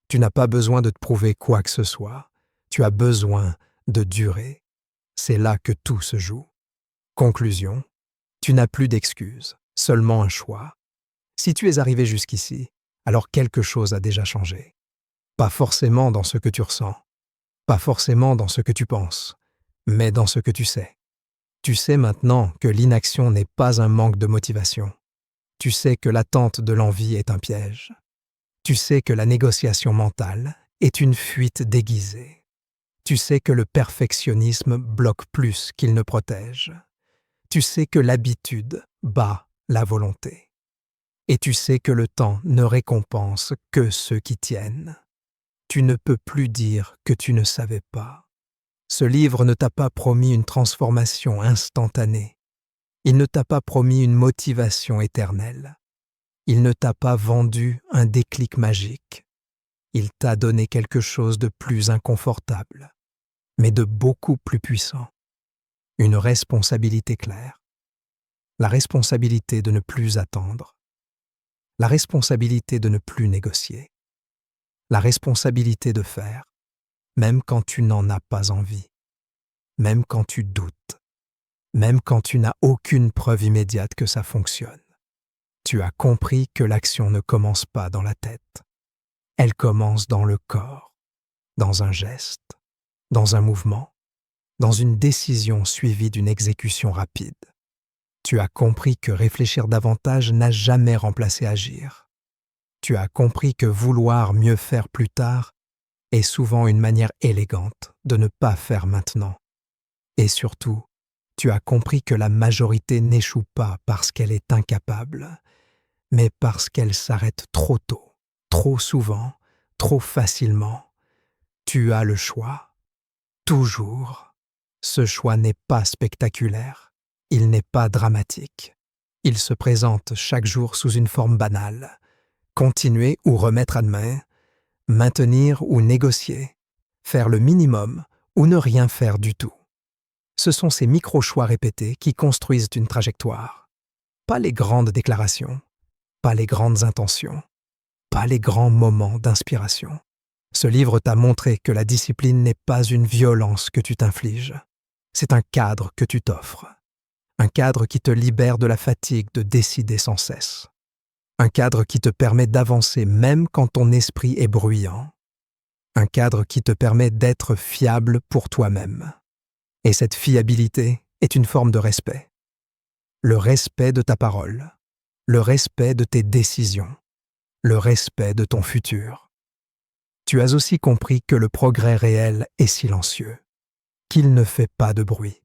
Tu n'as pas besoin de te prouver quoi que ce soit. Tu as besoin de durer. C'est là que tout se joue. Conclusion, tu n'as plus d'excuses, seulement un choix. Si tu es arrivé jusqu'ici, alors quelque chose a déjà changé. Pas forcément dans ce que tu ressens, pas forcément dans ce que tu penses, mais dans ce que tu sais. Tu sais maintenant que l'inaction n'est pas un manque de motivation. Tu sais que l'attente de l'envie est un piège. Tu sais que la négociation mentale est une fuite déguisée. Tu sais que le perfectionnisme bloque plus qu'il ne protège. Tu sais que l'habitude bat la volonté. Et tu sais que le temps ne récompense que ceux qui tiennent. Tu ne peux plus dire que tu ne savais pas. Ce livre ne t'a pas promis une transformation instantanée. Il ne t'a pas promis une motivation éternelle. Il ne t'a pas vendu un déclic magique. Il t'a donné quelque chose de plus inconfortable, mais de beaucoup plus puissant. Une responsabilité claire. La responsabilité de ne plus attendre. La responsabilité de ne plus négocier. La responsabilité de faire, même quand tu n'en as pas envie, même quand tu doutes, même quand tu n'as aucune preuve immédiate que ça fonctionne. Tu as compris que l'action ne commence pas dans la tête. Elle commence dans le corps, dans un geste, dans un mouvement, dans une décision suivie d'une exécution rapide. Tu as compris que réfléchir davantage n'a jamais remplacé agir. Tu as compris que vouloir mieux faire plus tard est souvent une manière élégante de ne pas faire maintenant. Et surtout, tu as compris que la majorité n'échoue pas parce qu'elle est incapable, mais parce qu'elle s'arrête trop tôt, trop souvent, trop facilement. Tu as le choix. Toujours. Ce choix n'est pas spectaculaire. Il n'est pas dramatique. Il se présente chaque jour sous une forme banale. Continuer ou remettre à demain, maintenir ou négocier, faire le minimum ou ne rien faire du tout. Ce sont ces micro-choix répétés qui construisent une trajectoire. Pas les grandes déclarations, pas les grandes intentions, pas les grands moments d'inspiration. Ce livre t'a montré que la discipline n'est pas une violence que tu t'infliges. C'est un cadre que tu t'offres. Un cadre qui te libère de la fatigue de décider sans cesse. Un cadre qui te permet d'avancer même quand ton esprit est bruyant. Un cadre qui te permet d'être fiable pour toi-même. Et cette fiabilité est une forme de respect. Le respect de ta parole. Le respect de tes décisions. Le respect de ton futur. Tu as aussi compris que le progrès réel est silencieux, qu'il ne fait pas de bruit,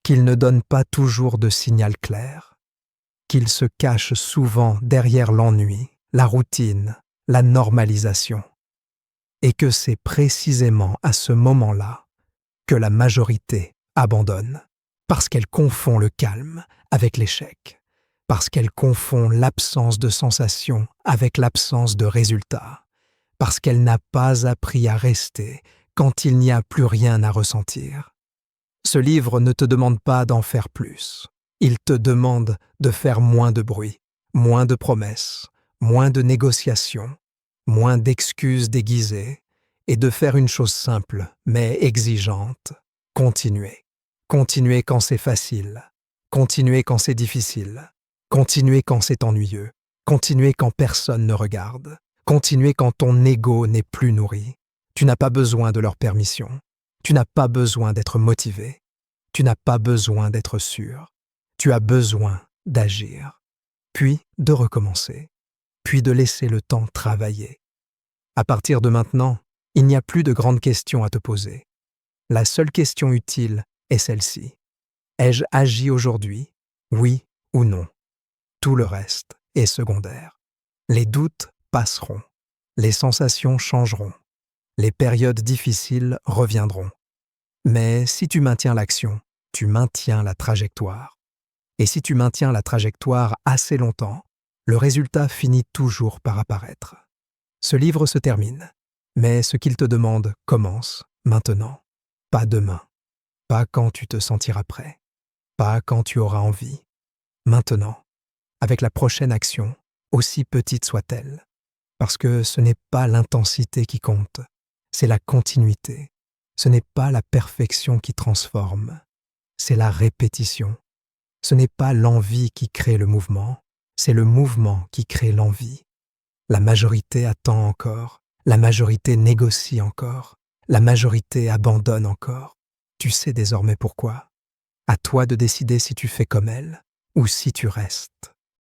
qu'il ne donne pas toujours de signal clair, qu'il se cache souvent derrière l'ennui, la routine, la normalisation, et que c'est précisément à ce moment-là que la majorité abandonne, parce qu'elle confond le calme avec l'échec, parce qu'elle confond l'absence de sensation avec l'absence de résultat, parce qu'elle n'a pas appris à rester quand il n'y a plus rien à ressentir. Ce livre ne te demande pas d'en faire plus. Il te demande de faire moins de bruit, moins de promesses, moins de négociations, moins d'excuses déguisées, et de faire une chose simple, mais exigeante, continuer. Continuer quand c'est facile, continuer quand c'est difficile, continuer quand c'est ennuyeux, continuer quand personne ne regarde. Continuer quand ton ego n'est plus nourri. Tu n'as pas besoin de leur permission. Tu n'as pas besoin d'être motivé. Tu n'as pas besoin d'être sûr. Tu as besoin d'agir, puis de recommencer, puis de laisser le temps travailler. À partir de maintenant, il n'y a plus de grandes questions à te poser. La seule question utile est celle-ci. Ai-je agi aujourd'hui? Oui ou non? Tout le reste est secondaire. Les doutes passeront. Les sensations changeront. Les périodes difficiles reviendront. Mais si tu maintiens l'action, tu maintiens la trajectoire. Et si tu maintiens la trajectoire assez longtemps, le résultat finit toujours par apparaître. Ce livre se termine, mais ce qu'il te demande commence maintenant, pas demain, pas quand tu te sentiras prêt, pas quand tu auras envie, maintenant, avec la prochaine action, aussi petite soit-elle. Parce que ce n'est pas l'intensité qui compte, c'est la continuité. Ce n'est pas la perfection qui transforme, c'est la répétition. Ce n'est pas l'envie qui crée le mouvement, c'est le mouvement qui crée l'envie. La majorité attend encore, la majorité négocie encore, la majorité abandonne encore. Tu sais désormais pourquoi. À toi de décider si tu fais comme elle ou si tu restes.